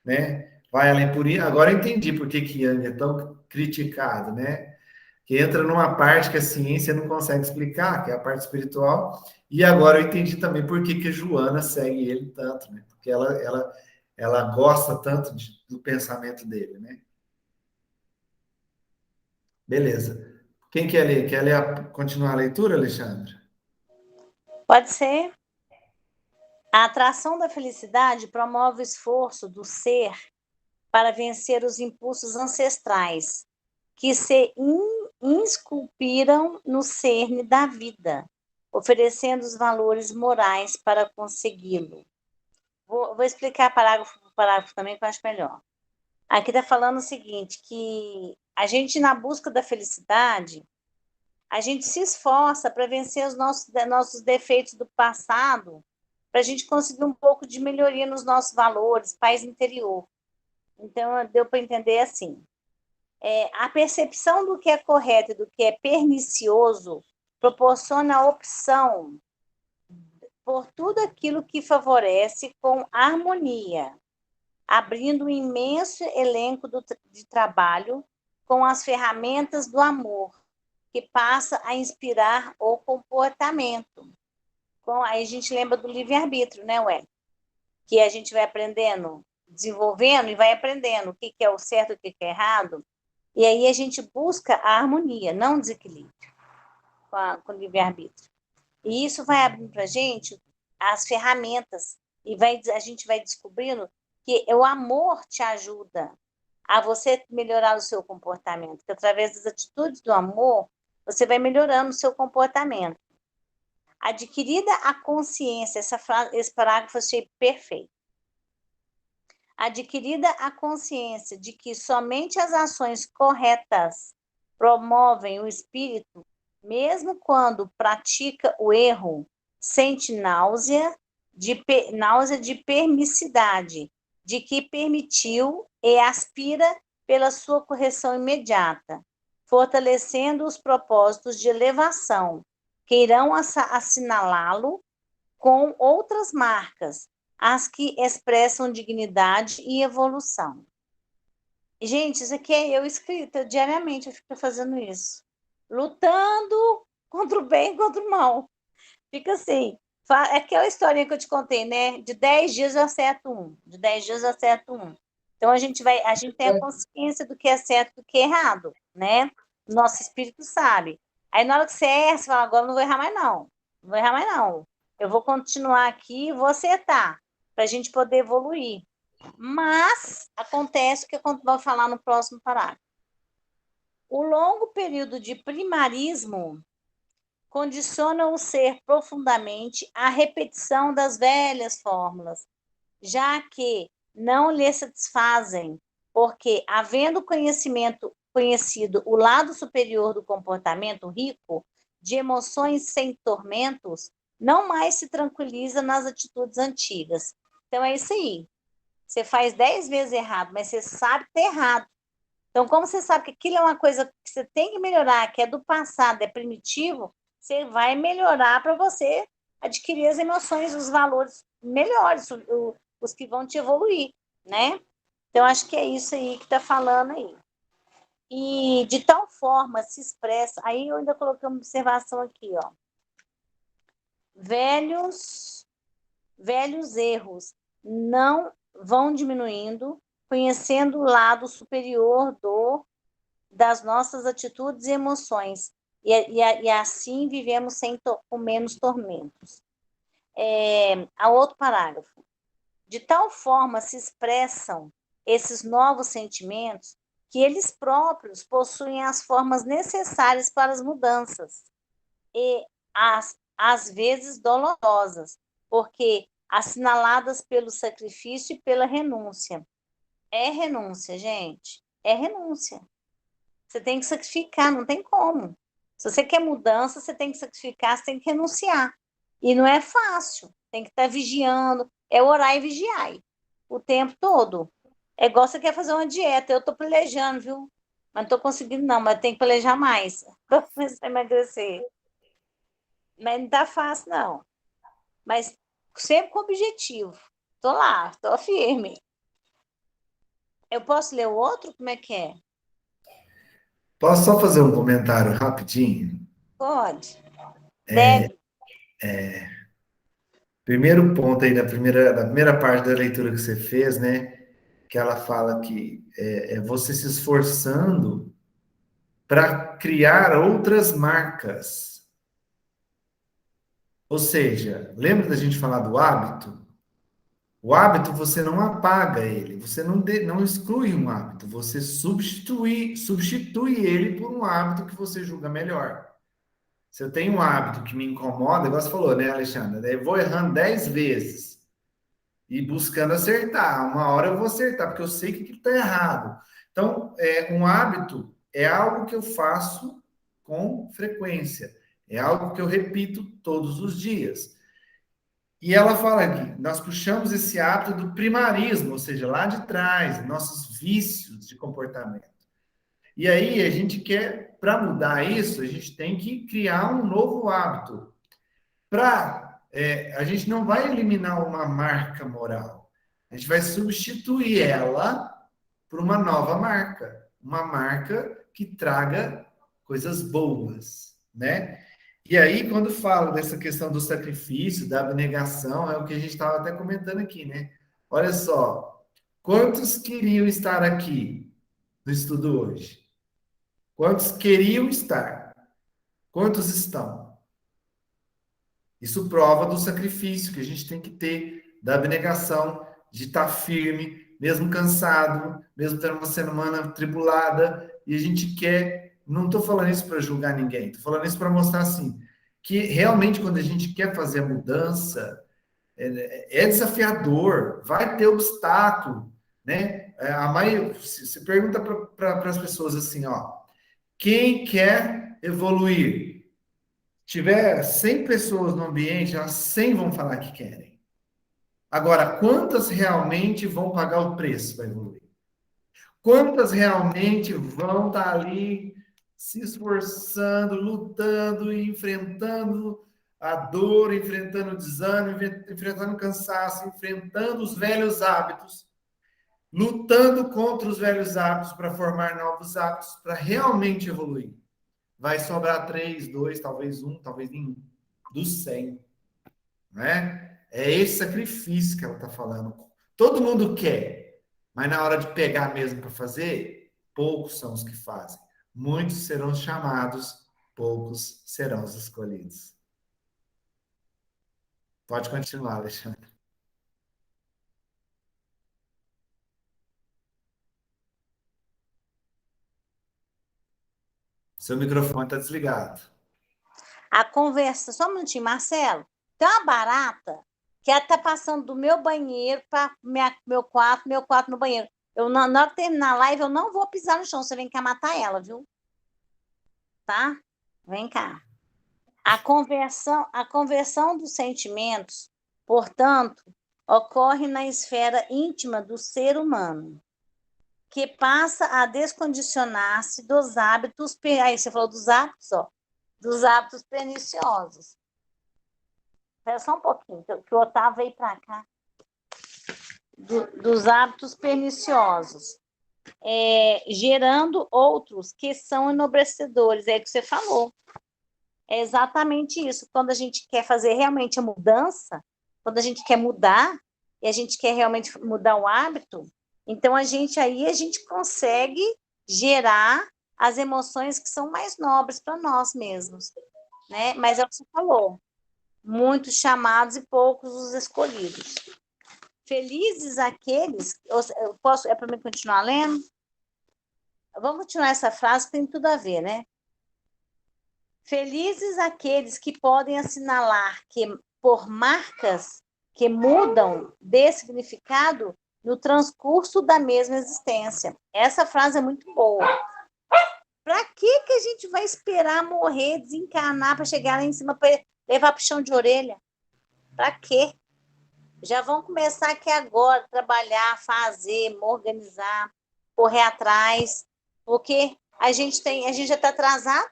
Speaker 2: né? Vai além por isso. Agora eu entendi por que Yang é tão criticado, né? Que entra numa parte que a ciência não consegue explicar, que é a parte espiritual. E agora eu entendi também por que a Joana segue ele tanto, né? Porque ela gosta tanto do pensamento dele, né? Beleza. Quem quer ler? Quer ler continuar a leitura, Alexandre?
Speaker 3: Pode ser. A atração da felicidade promove o esforço do ser para vencer os impulsos ancestrais que se esculpiram no cerne da vida, oferecendo os valores morais para consegui-lo. Vou explicar parágrafo por parágrafo também, que eu acho melhor. Aqui está falando o seguinte, que a gente, na busca da felicidade, a gente se esforça para vencer os nossos defeitos do passado, para a gente conseguir um pouco de melhoria nos nossos valores, paz interior. Então, deu para entender assim. A percepção do que é correto e do que é pernicioso proporciona a opção por tudo aquilo que favorece com harmonia, abrindo um imenso elenco de trabalho com as ferramentas do amor, que passa a inspirar o comportamento. Aí a gente lembra do livre-arbítrio, né, Ué? Que a gente vai aprendendo, desenvolvendo e vai aprendendo o que é o certo e o que é errado. E aí a gente busca a harmonia, não o desequilíbrio com o livre-arbítrio. E isso vai abrindo para a gente as ferramentas e a gente vai descobrindo que o amor te ajuda a você melhorar o seu comportamento, que através das atitudes do amor, você vai melhorando o seu comportamento. Adquirida a consciência, esse parágrafo eu achei perfeito. Adquirida a consciência de que somente as ações corretas promovem o espírito, mesmo quando pratica o erro, sente náusea de permissividade, de que permitiu e aspira pela sua correção imediata, fortalecendo os propósitos de elevação, que irão assinalá-lo com outras marcas, as que expressam dignidade e evolução. Gente, isso aqui é eu escrita diariamente, eu fico fazendo isso. Lutando contra o bem e contra o mal. Fica assim. É aquela historinha que eu te contei, né? De 10 dias eu acerto um. De 10 dias eu acerto um. Então a gente tem a consciência do que é certo e do que é errado, né? Nosso espírito sabe. Aí na hora que você erra, você fala, agora não vou errar mais não. Não vou errar mais não. Eu vou continuar aqui e vou acertar, para a gente poder evoluir. Mas acontece o que eu vou falar no próximo parágrafo. O longo período de primarismo condiciona o ser profundamente à repetição das velhas fórmulas, já que não lhe satisfazem, porque, havendo conhecido o lado superior do comportamento rico, de emoções sem tormentos, não mais se tranquiliza nas atitudes antigas. Então, é isso aí. Você faz 10 vezes errado, mas você sabe que está errado. Então, como você sabe que aquilo é uma coisa que você tem que melhorar, que é do passado, é primitivo, você vai melhorar para você adquirir as emoções, os valores melhores, os que vão te evoluir, né? Então, acho que é isso aí que está falando aí. E de tal forma se expressa, aí eu ainda coloquei uma observação aqui, ó. Velhos erros não vão diminuindo, conhecendo o lado superior das nossas atitudes e emoções, e assim vivemos com menos tormentos. A outro parágrafo. De tal forma se expressam esses novos sentimentos que eles próprios possuem as formas necessárias para as mudanças, e às vezes dolorosas, porque assinaladas pelo sacrifício e pela renúncia. É renúncia, gente. É renúncia. Você tem que sacrificar, não tem como. Se você quer mudança, você tem que sacrificar, você tem que renunciar. E não é fácil. Tem que estar vigiando. É orar e vigiar o tempo todo. É igual você quer fazer uma dieta. Eu estou pelejando, viu? Mas não estou conseguindo, não. Mas tem que pelejar mais para começar a emagrecer. Mas não está fácil, não. Mas sempre com objetivo. Estou lá, estou firme. Eu posso ler o outro? Como é que é?
Speaker 2: Posso só fazer um comentário rapidinho?
Speaker 3: Pode. Deve.
Speaker 2: Primeiro ponto aí da primeira parte da leitura que você fez, né? Que ela fala que é você se esforçando para criar outras marcas. Ou seja, lembra da gente falar do hábito? O hábito você não apaga ele, você não exclui um hábito, você substitui ele por um hábito que você julga melhor. Se eu tenho um hábito que me incomoda, igual você falou, né, Alexandre? Daí eu vou errando 10 vezes e buscando acertar. Uma hora eu vou acertar, porque eu sei que aquilo está errado. Então, um hábito é algo que eu faço com frequência, é algo que eu repito todos os dias. E ela fala aqui, nós puxamos esse hábito do primarismo, ou seja, lá de trás, nossos vícios de comportamento. E aí a gente quer, para mudar isso, a gente tem que criar um novo hábito. A gente não vai eliminar uma marca moral, a gente vai substituir ela por uma nova marca, uma marca que traga coisas boas, né? E aí, quando falo dessa questão do sacrifício, da abnegação, é o que a gente estava até comentando aqui, né? Olha só, quantos queriam estar aqui no estudo hoje? Quantos queriam estar? Quantos estão? Isso prova do sacrifício que a gente tem que ter, da abnegação, de estar firme, mesmo cansado, mesmo tendo uma semana tribulada, e a gente quer. Não estou falando isso para julgar ninguém, estou falando isso para mostrar assim, que realmente quando a gente quer fazer a mudança, é desafiador, vai ter obstáculo, né? Se pergunta para as pessoas assim, ó, quem quer evoluir? Tiver 100 pessoas no ambiente, elas 100 vão falar que querem. Agora, quantas realmente vão pagar o preço para evoluir? Quantas realmente vão estar ali se esforçando, lutando e enfrentando a dor, enfrentando o desânimo, enfrentando o cansaço, enfrentando os velhos hábitos, lutando contra os velhos hábitos para formar novos hábitos, para realmente evoluir. Vai sobrar 3, 2, talvez 1, talvez nenhum, dos 100. Né? É esse sacrifício que ela está falando. Todo mundo quer, mas na hora de pegar mesmo para fazer, poucos são os que fazem. Muitos serão chamados, poucos serão os escolhidos. Pode continuar, Alexandre. Seu microfone está desligado.
Speaker 3: A conversa, só um minutinho, Marcelo. Tem uma barata que ela está passando do meu banheiro para meu quarto no banheiro. Na hora que terminar a live, eu não vou pisar no chão. Você vem cá matar ela, viu? Tá? Vem cá. A conversão dos sentimentos, portanto, ocorre na esfera íntima do ser humano, que passa a descondicionar-se dos hábitos. Aí você falou dos hábitos, ó. Dos hábitos perniciosos. Espera só um pouquinho, que o Otávio veio para cá. Dos hábitos perniciosos. Gerando outros que são enobrecedores. É o que você falou. É exatamente isso. Quando a gente quer fazer realmente a mudança, quando a gente quer mudar, e a gente quer realmente mudar o hábito, então a gente consegue gerar as emoções que são mais nobres para nós mesmos, né? Mas é o que você falou, muitos chamados e poucos os escolhidos. Felizes aqueles... É para mim continuar lendo? Vamos continuar essa frase, que tem tudo a ver, né? Felizes aqueles que podem assinalar que, por marcas que mudam de significado no transcurso da mesma existência. Essa frase é muito boa. Para que a gente vai esperar morrer, desencarnar para chegar lá em cima, para levar para o chão de orelha? Para quê? Já vão começar aqui agora, trabalhar, fazer, organizar, correr atrás, porque a gente já está atrasado,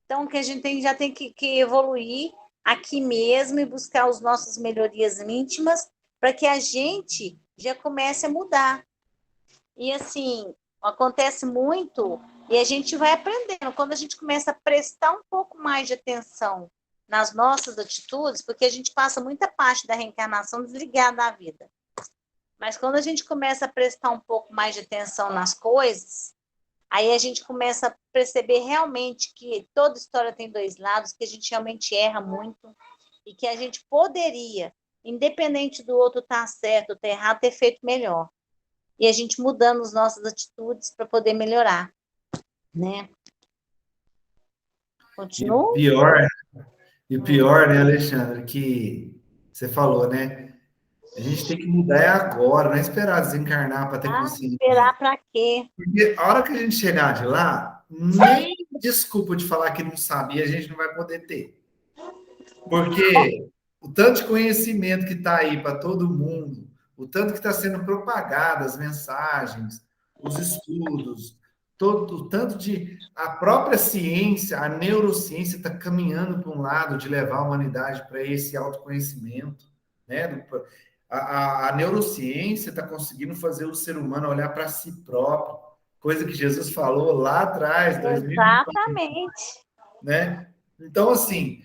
Speaker 3: então que a gente já tem que evoluir aqui mesmo e buscar as nossas melhorias íntimas para que a gente já comece a mudar. E assim, acontece muito e a gente vai aprendendo. Quando a gente começa a prestar um pouco mais de atenção nas nossas atitudes, porque a gente passa muita parte da reencarnação desligada da vida. Mas quando a gente começa a prestar um pouco mais de atenção nas coisas, aí a gente começa a perceber realmente que toda história tem dois lados, que a gente realmente erra muito e que a gente poderia, independente do outro estar certo ou estar errado, ter feito melhor. E a gente mudando as nossas atitudes para poder melhorar, né? Continua?
Speaker 2: E o pior, né, Alexandre, que você falou, né? A gente tem que mudar agora, não é esperar desencarnar para ter consciência.
Speaker 3: Esperar para quê?
Speaker 2: Porque a hora que a gente chegar de lá, nem desculpa de falar que não sabia, a gente não vai poder ter. Porque o tanto de conhecimento que está aí para todo mundo, o tanto que está sendo propagado, as mensagens, os estudos, o tanto de... A própria ciência, a neurociência está caminhando para um lado de levar a humanidade para esse autoconhecimento, né? A neurociência está conseguindo fazer o ser humano olhar para si próprio, coisa que Jesus falou lá atrás, 2004,
Speaker 3: exatamente.
Speaker 2: né? Então, assim,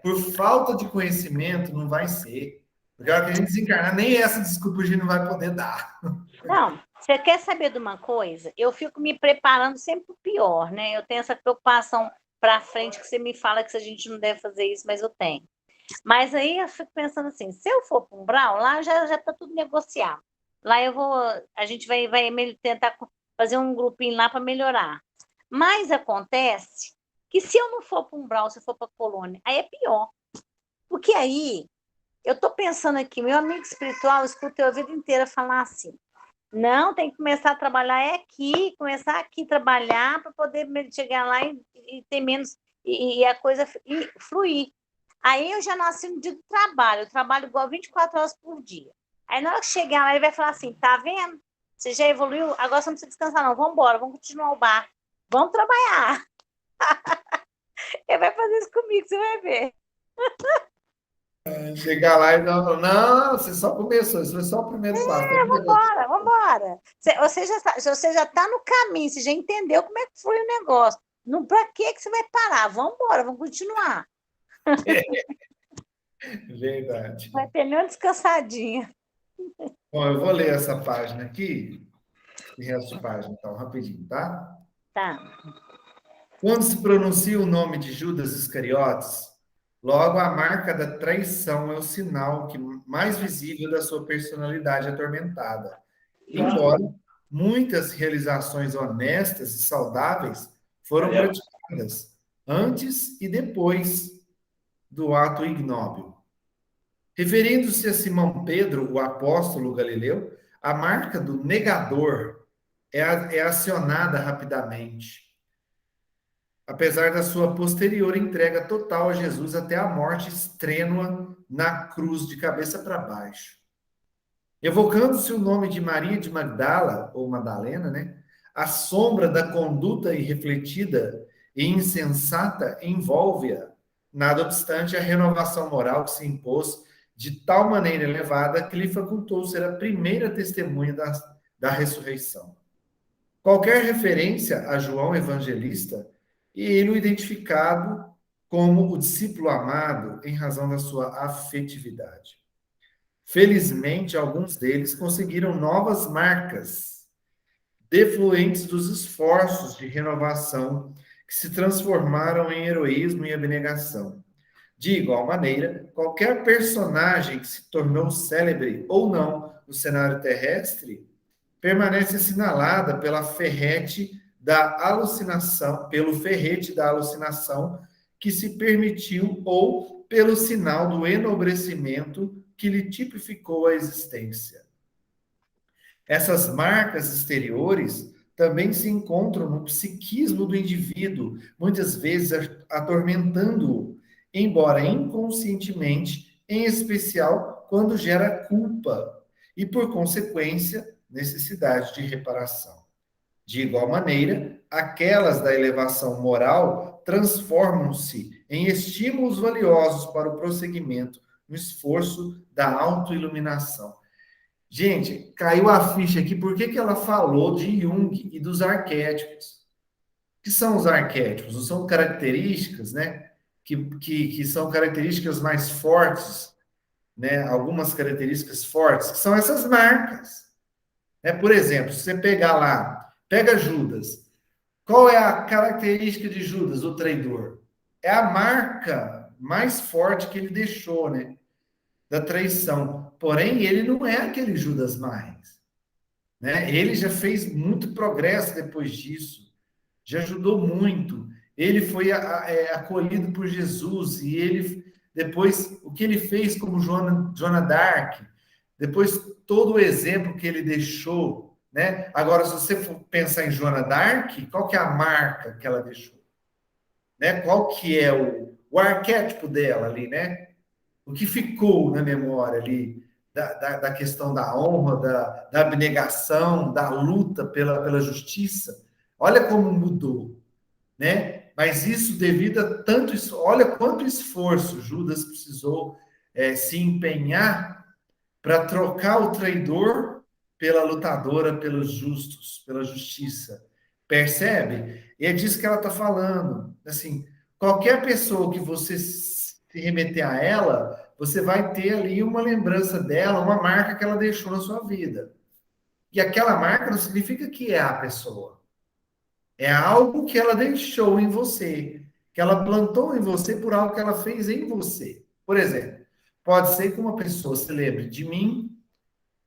Speaker 2: por falta de conhecimento, não vai ser. Porque a hora que a gente desencarnar, nem essa desculpa a gente não vai poder dar.
Speaker 3: Não, você quer saber de uma coisa? Eu fico me preparando sempre para o pior, né? Eu tenho essa preocupação para frente, que você me fala que a gente não deve fazer isso, mas eu tenho. Mas aí eu fico pensando assim, se eu for para um Umbral, lá já está tudo negociado. Lá a gente vai tentar fazer um grupinho lá para melhorar. Mas acontece que se eu não for para um Umbral, se eu for para a Colônia, aí é pior. Porque aí, eu estou pensando aqui, meu amigo espiritual escutou a vida inteira falar assim, não, tem que começar a trabalhar aqui, começar aqui a trabalhar para poder chegar lá e ter menos, e a coisa fluir. Aí eu já nasci no dia do trabalho, eu trabalho igual 24 horas por dia. Aí na hora que chegar lá, ele vai falar assim, tá vendo? Você já evoluiu, agora você não precisa descansar não, vamos embora, vamos continuar o bar, vamos trabalhar. Ele vai fazer isso comigo, você vai ver.
Speaker 2: Chegar lá e não, você só começou, isso foi só o primeiro passo.
Speaker 3: Vambora, vambora. Você já está no caminho, você já entendeu como é que foi o negócio. Para que você vai parar? Vambora, vamos continuar.
Speaker 2: Verdade.
Speaker 3: Vai ter nem uma descansadinha.
Speaker 2: Bom, eu vou ler essa página aqui, e resto de página, então, rapidinho, tá?
Speaker 3: Tá.
Speaker 2: Quando se pronuncia o nome de Judas Iscariotes, logo a marca da traição é o sinal mais visível da sua personalidade atormentada. Embora muitas realizações honestas e saudáveis foram praticadas antes e depois do ato ignóbil. Referindo-se a Simão Pedro, o apóstolo galileu, a marca do negador é acionada rapidamente, apesar da sua posterior entrega total a Jesus até a morte estrênua na cruz de cabeça para baixo. Evocando-se o nome de Maria de Magdala, ou Madalena, né? A sombra da conduta irrefletida e insensata envolve-a. Nada obstante, a renovação moral que se impôs de tal maneira elevada que lhe facultou ser a primeira testemunha da ressurreição. Qualquer referência a João Evangelista e ele o identificado como o discípulo amado em razão da sua afetividade. Felizmente, alguns deles conseguiram novas marcas, defluentes dos esforços de renovação que se transformaram em heroísmo e abnegação. De igual maneira, qualquer personagem que se tornou célebre ou não no cenário terrestre permanece assinalada pela ferrete da alucinação, pelo ferrete da alucinação que se permitiu ou pelo sinal do enobrecimento que lhe tipificou a existência. Essas marcas exteriores também se encontram no psiquismo do indivíduo, muitas vezes atormentando-o, embora inconscientemente, em especial quando gera culpa e, por consequência, necessidade de reparação. De igual maneira, aquelas da elevação moral transformam-se em estímulos valiosos para o prosseguimento no esforço da autoiluminação. Gente, caiu a ficha aqui, por que ela falou de Jung e dos arquétipos? O que são os arquétipos? São características, né? Que são características mais fortes, né? Algumas características fortes, que são essas marcas. Por exemplo, se você pegar lá, pega Judas. Qual é a característica de Judas, o traidor? É a marca mais forte que ele deixou, né? Da traição. Porém, ele não é aquele Judas mais. Né? Ele já fez muito progresso depois disso. Já ajudou muito. Ele foi acolhido por Jesus e ele, depois, o que ele fez como Joana d'Arc, depois todo o exemplo que ele deixou, né? Agora, se você for pensar em Joana d'Arc, qual que é a marca que ela deixou? Né? Qual que é o arquétipo dela ali, né? O que ficou na memória ali da questão da honra, da abnegação, da luta pela justiça. Olha como mudou, né? Mas isso devido a tanto... Olha quanto esforço Judas precisou se empenhar para trocar o traidor pela lutadora, pelos justos, pela justiça. Percebe? E é disso que ela está falando. Assim, qualquer pessoa que você se remeter a ela, você vai ter ali uma lembrança dela, uma marca que ela deixou na sua vida. E aquela marca não significa que é a pessoa. É algo que ela deixou em você, que ela plantou em você por algo que ela fez em você. Por exemplo, pode ser que uma pessoa se lembre de mim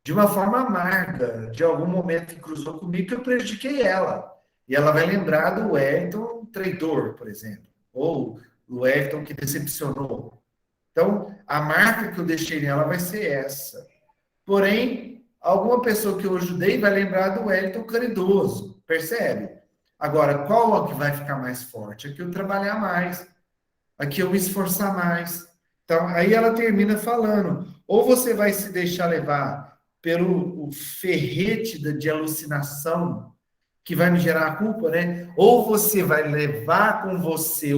Speaker 2: de uma forma amarga, de algum momento que cruzou comigo que eu prejudiquei ela. E ela vai lembrar do Wellington traidor, por exemplo, ou do Wellington que decepcionou. Então, a marca que eu deixei nela vai ser essa. Porém, alguma pessoa que eu ajudei vai lembrar do Wellington caridoso, percebe? Agora, qual é o que vai ficar mais forte? Aqui eu trabalhar mais, aqui eu me esforçar mais. Então, aí ela termina falando, ou você vai se deixar levar pelo ferrete de alucinação que vai me gerar a culpa, né? Ou você vai levar com você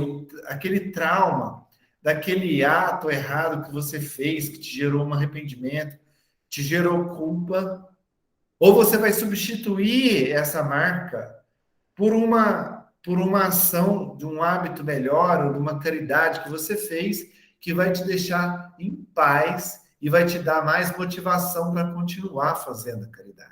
Speaker 2: aquele trauma daquele ato errado que você fez, que te gerou um arrependimento, te gerou culpa, ou você vai substituir essa marca por uma ação de um hábito melhor, ou de uma caridade que você fez, que vai te deixar em paz e vai te dar mais motivação para continuar fazendo a caridade.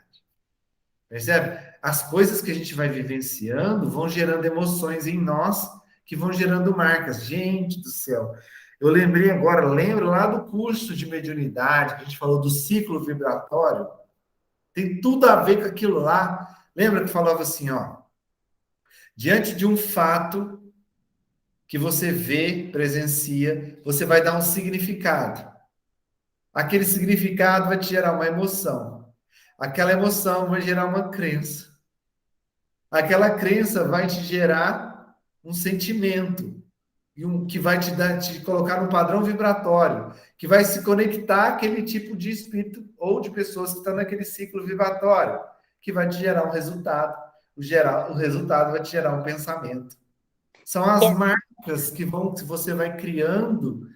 Speaker 2: Percebe? As coisas que a gente vai vivenciando vão gerando emoções em nós, que vão gerando marcas. Gente do céu, eu lembrei agora, lembro lá do curso de mediunidade, que a gente falou do ciclo vibratório, tem tudo a ver com aquilo lá. Lembra que falava assim, ó, diante de um fato que você vê, presencia, você vai dar um significado. Aquele significado vai te gerar uma emoção. Aquela emoção vai gerar uma crença. Aquela crença vai te gerar um sentimento que vai te colocar no padrão vibratório, que vai se conectar àquele tipo de espírito ou de pessoas que estão naquele ciclo vibratório, que vai te gerar um resultado. O resultado vai te gerar um pensamento. São as marcas que você vai criando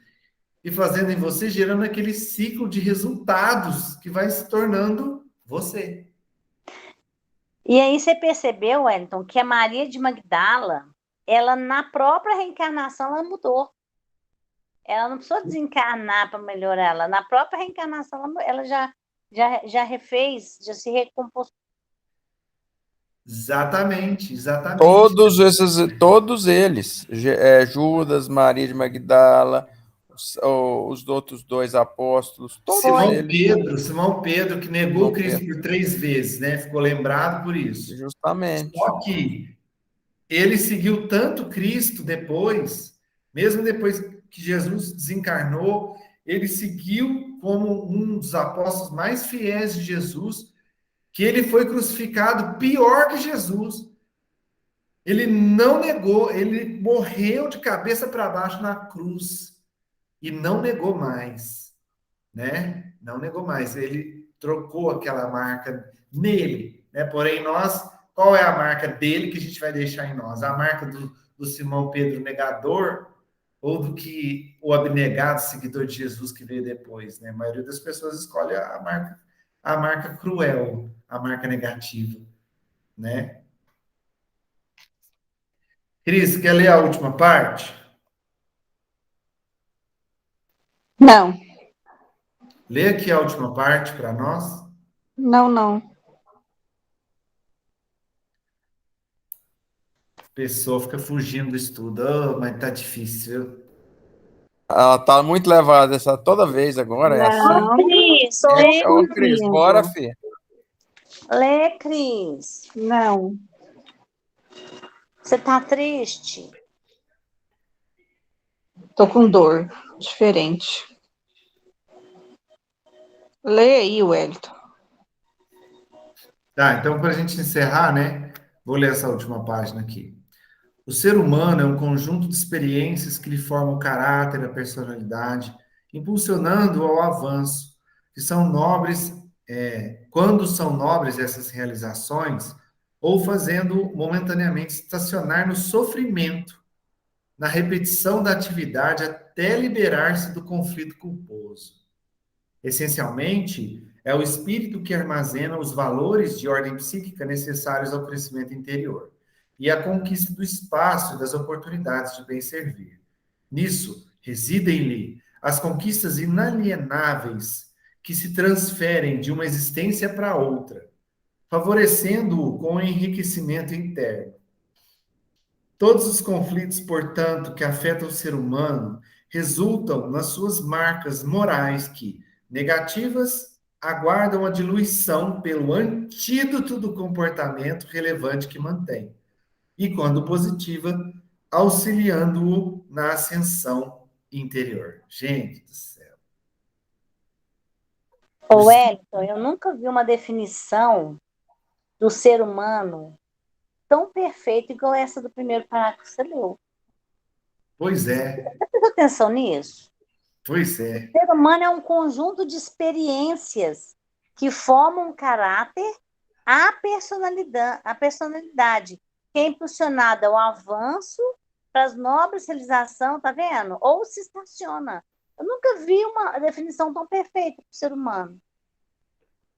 Speaker 2: e fazendo em você, gerando aquele ciclo de resultados que vai se tornando você.
Speaker 3: E aí você percebeu, Wellington, que a Maria de Magdala, ela na própria reencarnação, ela mudou. Ela não precisou desencarnar para melhorar ela. Na própria reencarnação, ela já refez, já se recompôs.
Speaker 2: Exatamente.
Speaker 1: Todos eles, Judas, Maria de Magdala, os outros dois apóstolos, todos eles.
Speaker 2: Simão Pedro, que negou Cristo por 3 vezes, né? Ficou lembrado por isso.
Speaker 1: Justamente.
Speaker 2: Só que ele seguiu tanto Cristo depois, mesmo depois que Jesus desencarnou, ele seguiu como um dos apóstolos mais fiéis de Jesus, que ele foi crucificado pior que Jesus. Ele não negou, ele morreu de cabeça para baixo na cruz e não negou mais, né? Não negou mais. Ele trocou aquela marca nele, né? Porém, qual é a marca dele que a gente vai deixar em nós? A marca do Simão Pedro negador ou do que o abnegado seguidor de Jesus que veio depois, né? A maioria das pessoas escolhe a marca cruel, a marca negativa, né? Cris, quer ler a última parte?
Speaker 4: Não.
Speaker 2: Lê aqui a última parte para nós.
Speaker 4: Não.
Speaker 2: A pessoa fica fugindo do estudo. Mas tá difícil.
Speaker 1: Ela tá muito levada toda vez agora, é assim. Ô, Cris, bora, filha.
Speaker 3: Lê, Cris.
Speaker 4: Não.
Speaker 3: Você tá triste?
Speaker 4: Tô com dor. Diferente. Lê aí, Wellington.
Speaker 2: Tá, então para a gente encerrar, né? Vou ler essa última página aqui. O ser humano é um conjunto de experiências que lhe formam o caráter, a personalidade, impulsionando-o ao avanço, que são nobres, quando são nobres essas realizações, ou fazendo momentaneamente estacionar no sofrimento, na repetição da atividade até liberar-se do conflito culposo. Essencialmente, é o espírito que armazena os valores de ordem psíquica necessários ao crescimento interior e à conquista do espaço e das oportunidades de bem servir. Nisso, residem-lhe as conquistas inalienáveis que se transferem de uma existência para outra, favorecendo-o com o enriquecimento interno. Todos os conflitos, portanto, que afetam o ser humano resultam nas suas marcas morais que, negativas, aguardam a diluição pelo antídoto do comportamento relevante que mantém, e, quando positiva, auxiliando-o na ascensão interior. Gente do céu.
Speaker 3: Ô, Wellington, eu nunca vi uma definição do ser humano tão perfeita igual essa do primeiro parágrafo que você leu.
Speaker 2: Pois é.
Speaker 3: Você prestou atenção nisso?
Speaker 2: Pois é.
Speaker 3: O ser humano é um conjunto de experiências que formam um caráter, a personalidade, que é impulsionada ao avanço para as nobres realizações, tá vendo? Ou se estaciona. Eu nunca vi uma definição tão perfeita para o ser humano.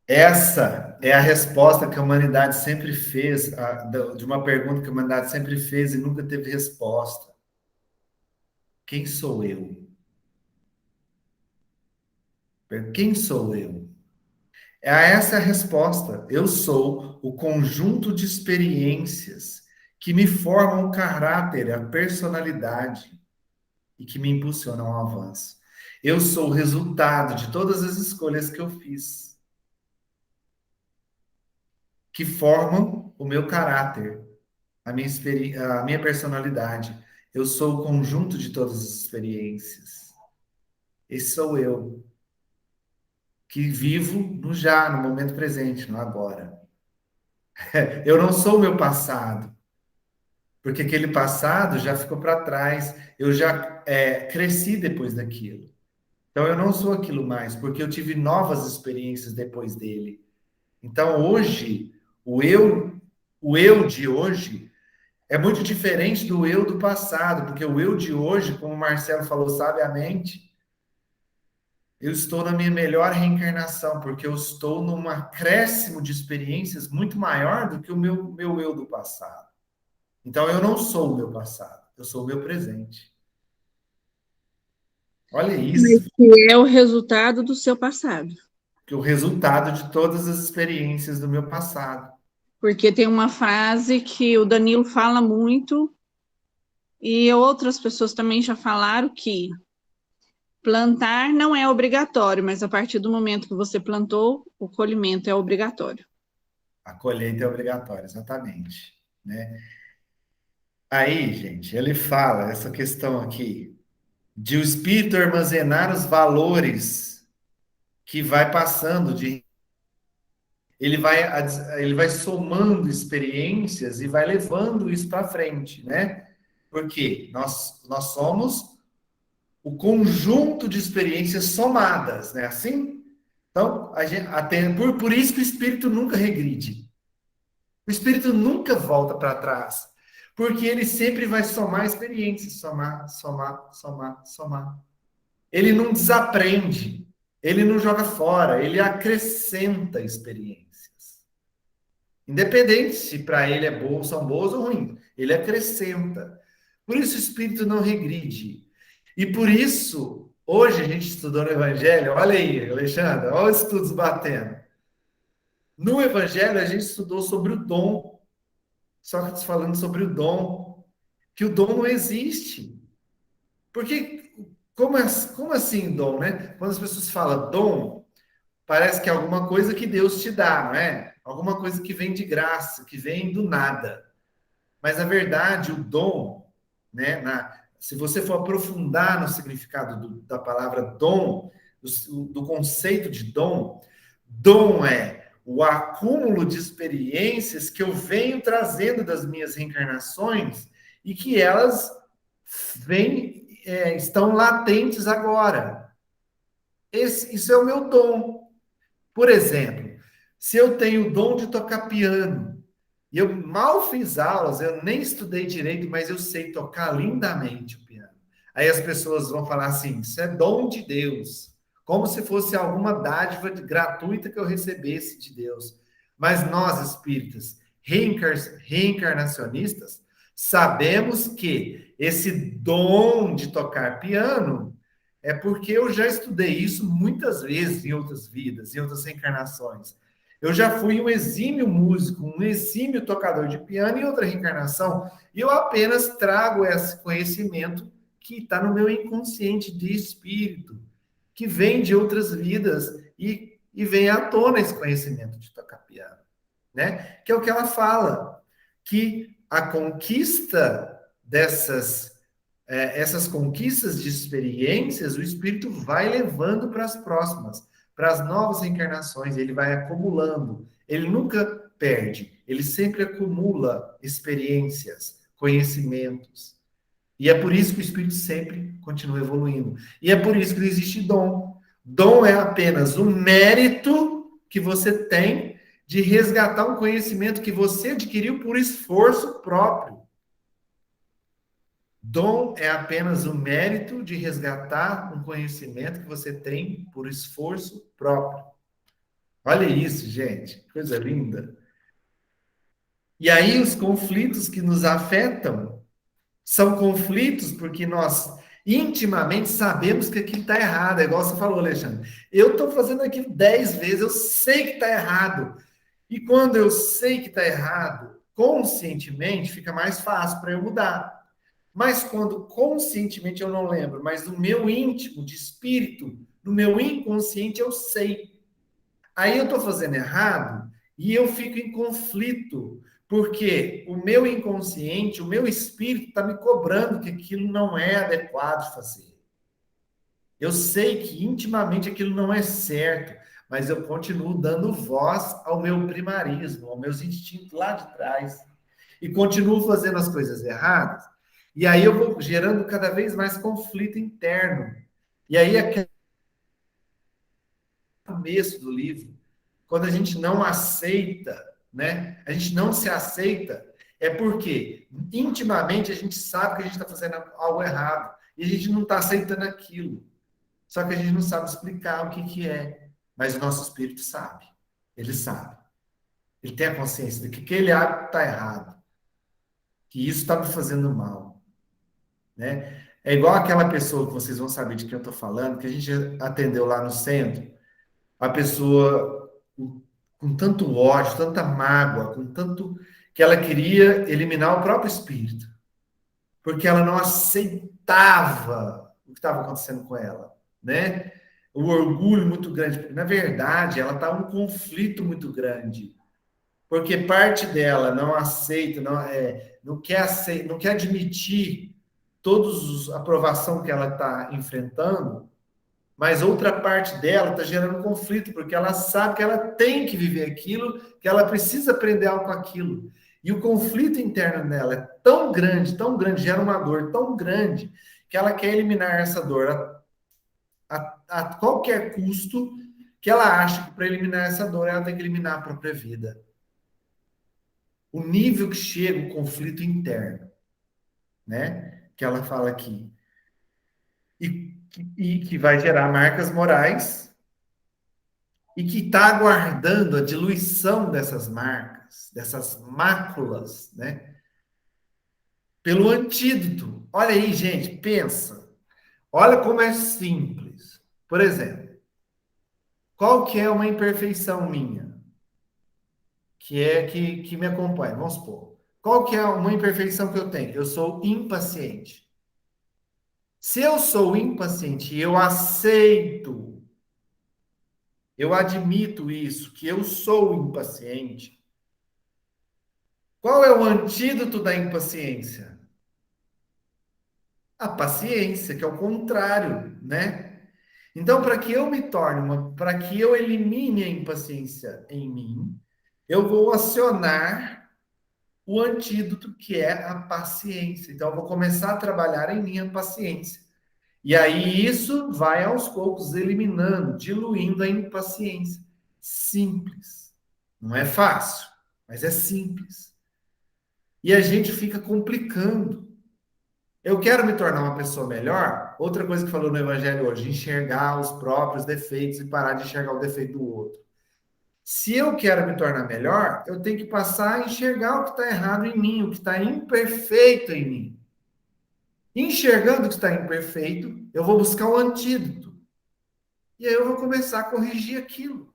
Speaker 2: Essa é a resposta que a humanidade sempre fez, de uma pergunta que a humanidade sempre fez e nunca teve resposta. Quem sou eu? Quem sou eu? Essa é a resposta. Eu sou o conjunto de experiências que me formam o caráter, a personalidade e que me impulsionam ao avanço. Eu sou o resultado de todas as escolhas que eu fiz, que formam o meu caráter, a minha personalidade. Eu sou o conjunto de todas as experiências. Esse sou eu, que vivo no já, no momento presente, no agora. Eu não sou o meu passado, porque aquele passado já ficou para trás, eu já cresci depois daquilo. Então eu não sou aquilo mais, porque eu tive novas experiências depois dele. Então hoje, o eu de hoje é muito diferente do eu do passado, porque o eu de hoje, como o Marcelo falou sabiamente, eu estou na minha melhor reencarnação, porque eu estou num acréscimo de experiências muito maior do que o meu eu do passado. Então, eu não sou o meu passado, eu sou o meu presente. Olha isso.
Speaker 4: Que é o resultado do seu passado.
Speaker 2: Que é o resultado de todas as experiências do meu passado.
Speaker 4: Porque tem uma frase que o Danilo fala muito, e outras pessoas também já falaram que plantar não é obrigatório, mas a partir do momento que você plantou, o colhimento é obrigatório.
Speaker 2: A colheita é obrigatória, exatamente. Né? Aí, gente, ele fala essa questão aqui de o espírito armazenar os valores que vai passando de ele vai somando experiências e vai levando isso para frente, né? Porque nós somos o conjunto de experiências somadas, né? Assim? Então, por isso que o espírito nunca regride. O espírito nunca volta para trás. Porque ele sempre vai somar experiências, somar, somar, somar, somar. Ele não desaprende, ele não joga fora, ele acrescenta experiências. Independente se para ele são boas ou ruins, ele acrescenta. Por isso o espírito não regride. E por isso, hoje a gente estudou no Evangelho, olha aí, Alexandre, olha os estudos batendo. No Evangelho a gente estudou sobre o dom, Sócrates falando sobre o dom, que o dom não existe. Porque, como assim dom, né? Quando as pessoas falam dom, parece que é alguma coisa que Deus te dá, não é? Alguma coisa que vem de graça, que vem do nada. Mas, na verdade, o dom, né, se você for aprofundar no significado da palavra dom, do conceito de dom, dom é o acúmulo de experiências que eu venho trazendo das minhas reencarnações e que elas estão latentes agora. Isso é o meu dom. Por exemplo, se eu tenho o dom de tocar piano, e eu mal fiz aulas, eu nem estudei direito, mas eu sei tocar lindamente o piano. Aí as pessoas vão falar assim, isso é dom de Deus, como se fosse alguma dádiva gratuita que eu recebesse de Deus. Mas nós, espíritas reencarnacionistas, sabemos que esse dom de tocar piano é porque eu já estudei isso muitas vezes em outras vidas, em outras reencarnações. Eu já fui um exímio músico, um exímio tocador de piano em outra reencarnação, e eu apenas trago esse conhecimento que está no meu inconsciente de espírito, que vem de outras vidas e vem à tona esse conhecimento de tocar piano, né? Que é o que ela fala, que a conquista essas conquistas de experiências, o espírito vai levando para as próximas, para as novas reencarnações, ele vai acumulando. Ele nunca perde, ele sempre acumula experiências, conhecimentos. E é por isso que o espírito sempre continua evoluindo. E é por isso que não existe dom. Dom é apenas o mérito que você tem de resgatar um conhecimento que você adquiriu por esforço próprio. Dom é apenas o mérito de resgatar um conhecimento que você tem por esforço próprio. Olha isso, gente, coisa linda. E aí os conflitos que nos afetam são conflitos porque nós intimamente sabemos que aquilo está errado. É igual você falou, Alexandre. Eu estou fazendo aquilo 10 vezes, eu sei que está errado. E quando eu sei que está errado, conscientemente, fica mais fácil para eu mudar. Mas quando conscientemente eu não lembro, mas no meu íntimo, de espírito, no meu inconsciente, eu sei. Aí eu estou fazendo errado e eu fico em conflito, porque o meu inconsciente, o meu espírito está me cobrando que aquilo não é adequado de fazer. Eu sei que intimamente aquilo não é certo, mas eu continuo dando voz ao meu primarismo, aos meus instintos lá de trás, e continuo fazendo as coisas erradas. E aí eu vou gerando cada vez mais conflito interno. E aí é o começo do livro, quando a gente não aceita, né? A gente não se aceita, é porque intimamente a gente sabe que a gente está fazendo algo errado e a gente não está aceitando aquilo. Só que a gente não sabe explicar o que que é. Mas o nosso espírito sabe. Ele sabe. Ele tem a consciência de que aquele hábito está errado. Que isso está me fazendo mal. Né? É igual aquela pessoa que vocês vão saber de quem eu estou falando, que a gente atendeu lá no centro. A pessoa com tanto ódio, tanta mágoa, com tanto que ela queria eliminar o próprio espírito. Porque ela não aceitava o que estava acontecendo com ela, né? O orgulho muito grande, porque na verdade ela está em um conflito muito grande, porque parte dela não aceita, não quer admitir toda a aprovação que ela está enfrentando, mas outra parte dela está gerando conflito, porque ela sabe que ela tem que viver aquilo, que ela precisa aprender algo com aquilo. E o conflito interno dela é tão grande, gera uma dor tão grande, que ela quer eliminar essa dor a qualquer custo, que ela acha que para eliminar essa dor ela tem que eliminar a própria vida. O nível que chega o conflito interno, né? Que ela fala aqui. E que vai gerar marcas morais e que está aguardando a diluição dessas marcas, dessas máculas, né? Pelo antídoto. Olha aí, gente, pensa. Olha como é simples. Por exemplo, qual que é uma imperfeição minha? Que me acompanha, vamos supor. Qual que é uma imperfeição que eu tenho? Eu sou impaciente. Se eu sou impaciente e eu aceito, eu admito isso, que eu sou impaciente, qual é o antídoto da impaciência? A paciência, que é o contrário, né? Então, para que eu elimine a impaciência em mim, eu vou acionar o antídoto, que é a paciência. Então, eu vou começar a trabalhar em minha paciência. E aí isso vai aos poucos eliminando, diluindo a impaciência. Simples. Não é fácil, mas é simples. E a gente fica complicando. Eu quero me tornar uma pessoa melhor. Outra coisa que falou no Evangelho hoje, enxergar os próprios defeitos e parar de enxergar o defeito do outro. Se eu quero me tornar melhor, eu tenho que passar a enxergar o que está errado em mim, o que está imperfeito em mim. Enxergando o que está imperfeito, eu vou buscar o antídoto. E aí eu vou começar a corrigir aquilo.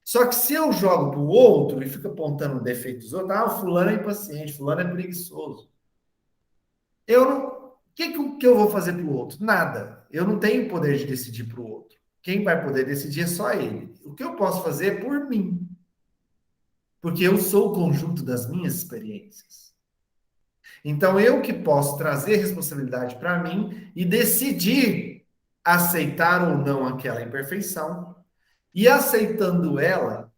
Speaker 2: Só que se eu jogo para o outro e fico apontando defeitos dos outros, o fulano é impaciente, fulano é preguiçoso. O que eu vou fazer para o outro? Nada. Eu não tenho poder de decidir para o outro. Quem vai poder decidir é só ele. O que eu posso fazer é por mim. Porque eu sou o conjunto das minhas experiências. Então, eu que posso trazer responsabilidade para mim e decidir aceitar ou não aquela imperfeição. E aceitando ela,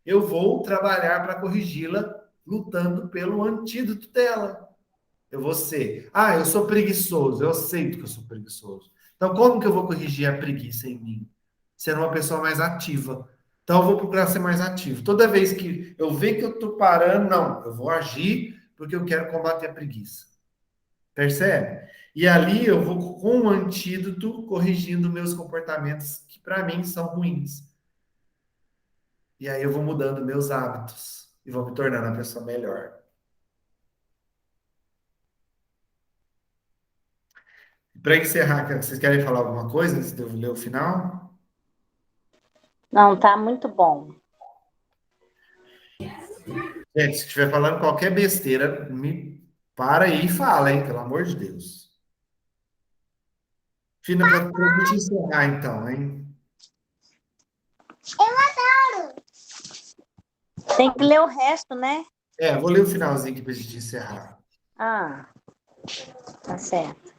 Speaker 2: eu vou trabalhar para corrigi-la, lutando pelo antídoto dela. Eu vou ser, eu sou preguiçoso, eu aceito que eu sou preguiçoso. Então, como que eu vou corrigir a preguiça em mim? Sendo uma pessoa mais ativa. Então, eu vou procurar ser mais ativo. Toda vez que eu ver que eu estou parando, não, eu vou agir porque eu quero combater a preguiça. Percebe? E ali eu vou, com o antídoto, corrigindo meus comportamentos que para mim são ruins. E aí eu vou mudando meus hábitos e vou me tornando uma pessoa melhor. Para encerrar, vocês querem falar alguma coisa antes de eu ler o final?
Speaker 3: Não, tá muito bom.
Speaker 2: Gente, se estiver falando qualquer besteira, me para aí e fala, hein? Pelo amor de Deus. Fina, para a gente encerrar então, hein?
Speaker 3: Tem que ler o resto, né?
Speaker 2: Vou ler o finalzinho aqui para a gente encerrar.
Speaker 3: Ah, tá certo.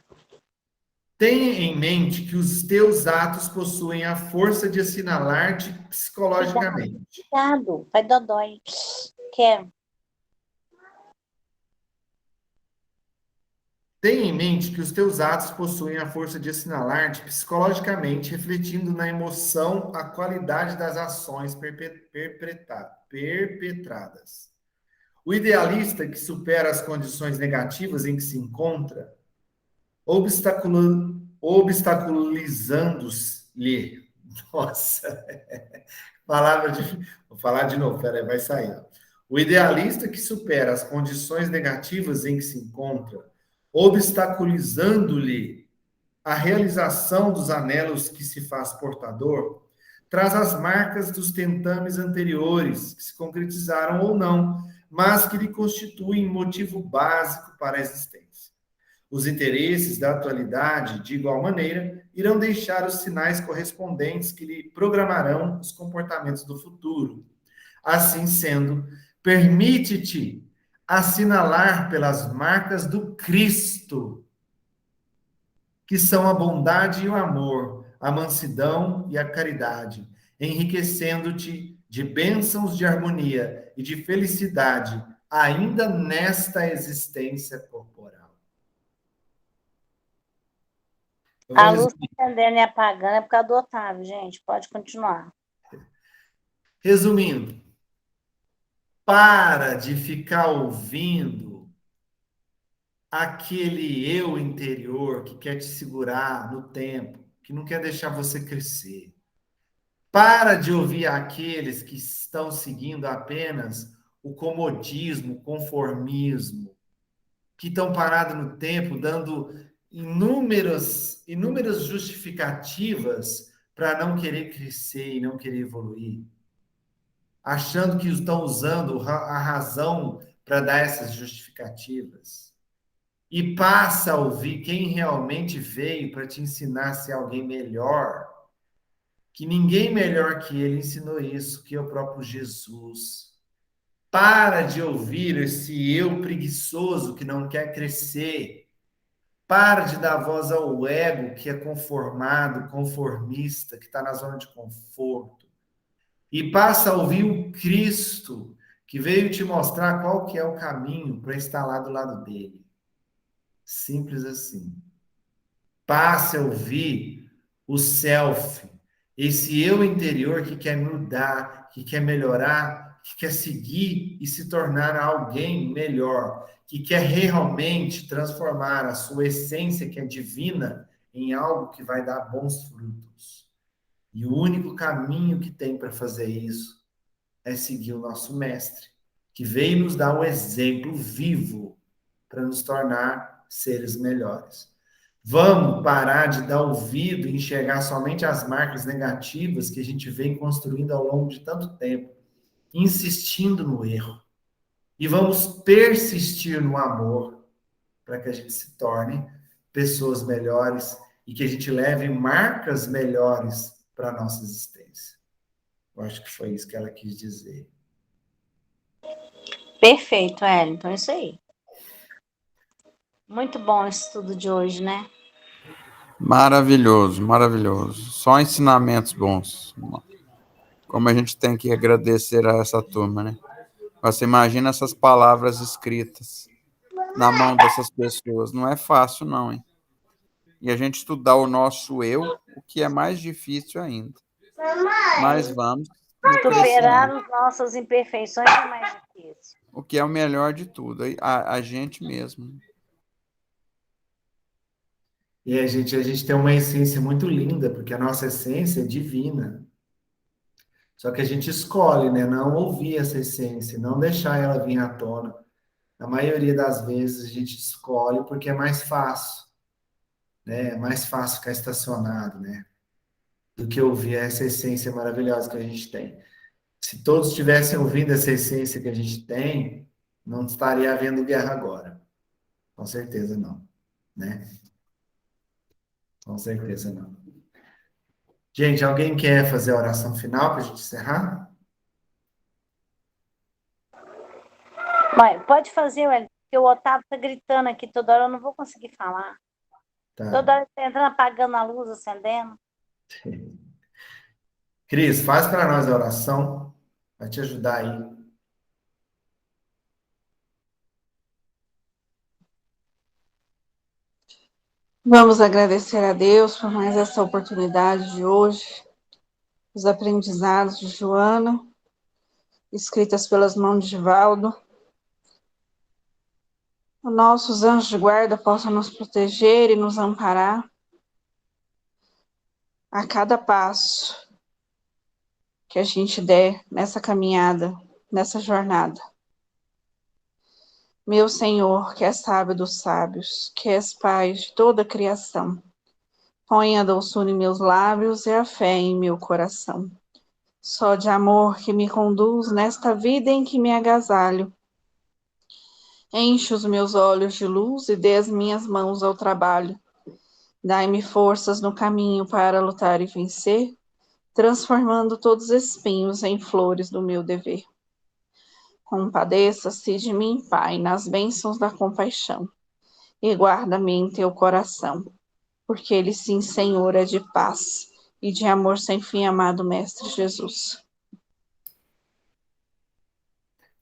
Speaker 2: Tenha em mente que os teus atos possuem a força de assinalar-te psicologicamente.
Speaker 3: Cuidado, vai dodói. Quero.
Speaker 2: Tenha em mente que os teus atos possuem a força de assinalar-te psicologicamente, refletindo na emoção a qualidade das ações perpetradas. O idealista que supera as condições negativas em que se encontra, obstaculizando-lhe. Nossa, vou falar de novo, peraí, vai sair. O idealista que supera as condições negativas em que se encontra, obstaculizando-lhe a realização dos anelos que se faz portador, traz as marcas dos tentames anteriores, que se concretizaram ou não, mas que lhe constituem motivo básico para a existência. Os interesses da atualidade, de igual maneira, irão deixar os sinais correspondentes que lhe programarão os comportamentos do futuro. Assim sendo, permite-te assinalar pelas marcas do Cristo, que são a bondade e o amor, a mansidão e a caridade, enriquecendo-te de bênçãos de harmonia e de felicidade, ainda nesta existência corporal.
Speaker 3: A luz está acendendo e apagando é por causa do Otávio, gente. Pode continuar.
Speaker 2: Resumindo, para de ficar ouvindo aquele eu interior que quer te segurar no tempo, que não quer deixar você crescer. Para de ouvir aqueles que estão seguindo apenas o comodismo, o conformismo, que estão parados no tempo, dando inúmeras justificativas para não querer crescer e não querer evoluir, achando que estão usando a razão para dar essas justificativas. E passa a ouvir quem realmente veio para te ensinar a ser alguém melhor, que ninguém melhor que ele ensinou isso, que é o próprio Jesus. Para de ouvir esse eu preguiçoso que não quer crescer. Para de dar voz ao ego que é conformado, conformista, que está na zona de conforto. E passa a ouvir o Cristo, que veio te mostrar qual que é o caminho para estar lá do lado dele. Simples assim. Passe a ouvir o self, esse eu interior que quer mudar, que quer melhorar, que quer seguir e se tornar alguém melhor, que quer realmente transformar a sua essência, que é divina, em algo que vai dar bons frutos. E o único caminho que tem para fazer isso é seguir o nosso mestre, que veio nos dar um exemplo vivo para nos tornar seres melhores. Vamos parar de dar ouvido e enxergar somente as marcas negativas que a gente vem construindo ao longo de tanto tempo, insistindo no erro. E vamos persistir no amor para que a gente se torne pessoas melhores e que a gente leve marcas melhores para a nossa existência. Eu acho que foi isso que ela quis dizer.
Speaker 3: Perfeito, Wellington, é isso aí. Muito bom esse estudo de hoje, né?
Speaker 1: Maravilhoso, maravilhoso. Só ensinamentos bons. Como a gente tem que agradecer a essa turma, né? Você imagina essas palavras escritas na mão dessas pessoas. Não é fácil, não, hein? E a gente estudar o nosso eu, o que é mais difícil ainda. Mas vamos
Speaker 3: superar as nossas imperfeições é mais difícil.
Speaker 1: O que é o melhor de tudo, a gente mesmo.
Speaker 2: E a gente tem uma essência muito linda, porque a nossa essência é divina. Só que a gente escolhe, né? Não ouvir essa essência, não deixar ela vir à tona. A maioria das vezes a gente escolhe porque é mais fácil, né? É mais fácil ficar estacionado, né? Do que ouvir essa essência maravilhosa que a gente tem. Se todos estivessem ouvindo essa essência que a gente tem, não estaria havendo guerra agora. Com certeza não, né? Com certeza não. Gente, alguém quer fazer a oração final para a gente encerrar?
Speaker 3: Mãe, pode fazer, Wellington, porque o Otávio tá gritando aqui toda hora, eu não vou conseguir falar.
Speaker 2: Tá.
Speaker 3: Toda hora ele tá entrando, apagando a luz, acendendo.
Speaker 2: Cris, faz para nós a oração, vai te ajudar aí.
Speaker 4: Vamos agradecer a Deus por mais essa oportunidade de hoje, os aprendizados de Joana, escritas pelas mãos de Valdo. Os nossos anjos de guarda possam nos proteger e nos amparar a cada passo que a gente der nessa caminhada, nessa jornada. Meu Senhor, que és sábio dos sábios, que és Pai de toda a criação, ponha a doçura em meus lábios e a fé em meu coração. Só de amor que me conduz nesta vida em que me agasalho. Enche os meus olhos de luz e dê as minhas mãos ao trabalho. Dai-me forças no caminho para lutar e vencer, transformando todos os espinhos em flores do meu dever. Compadeça-se de mim, Pai, nas bênçãos da compaixão, e guarda-me em teu coração, porque ele sim, Senhor, é de paz e de amor sem fim, amado Mestre Jesus.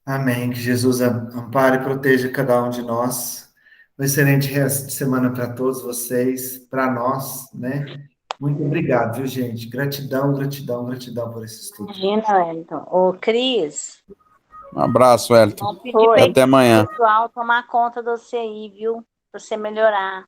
Speaker 2: Amém. Que Jesus ampare e proteja cada um de nós. Um excelente resto de semana para todos vocês, para nós, né? Muito obrigado, viu, gente? Gratidão, gratidão, gratidão por esse estudo.
Speaker 3: Imagina, Wellington. Ô, Cris,
Speaker 1: Um abraço, Wellington.
Speaker 3: vamos pedir para
Speaker 1: Até amanhã.
Speaker 3: o pessoal tomar conta de você aí, viu? Para você melhorar.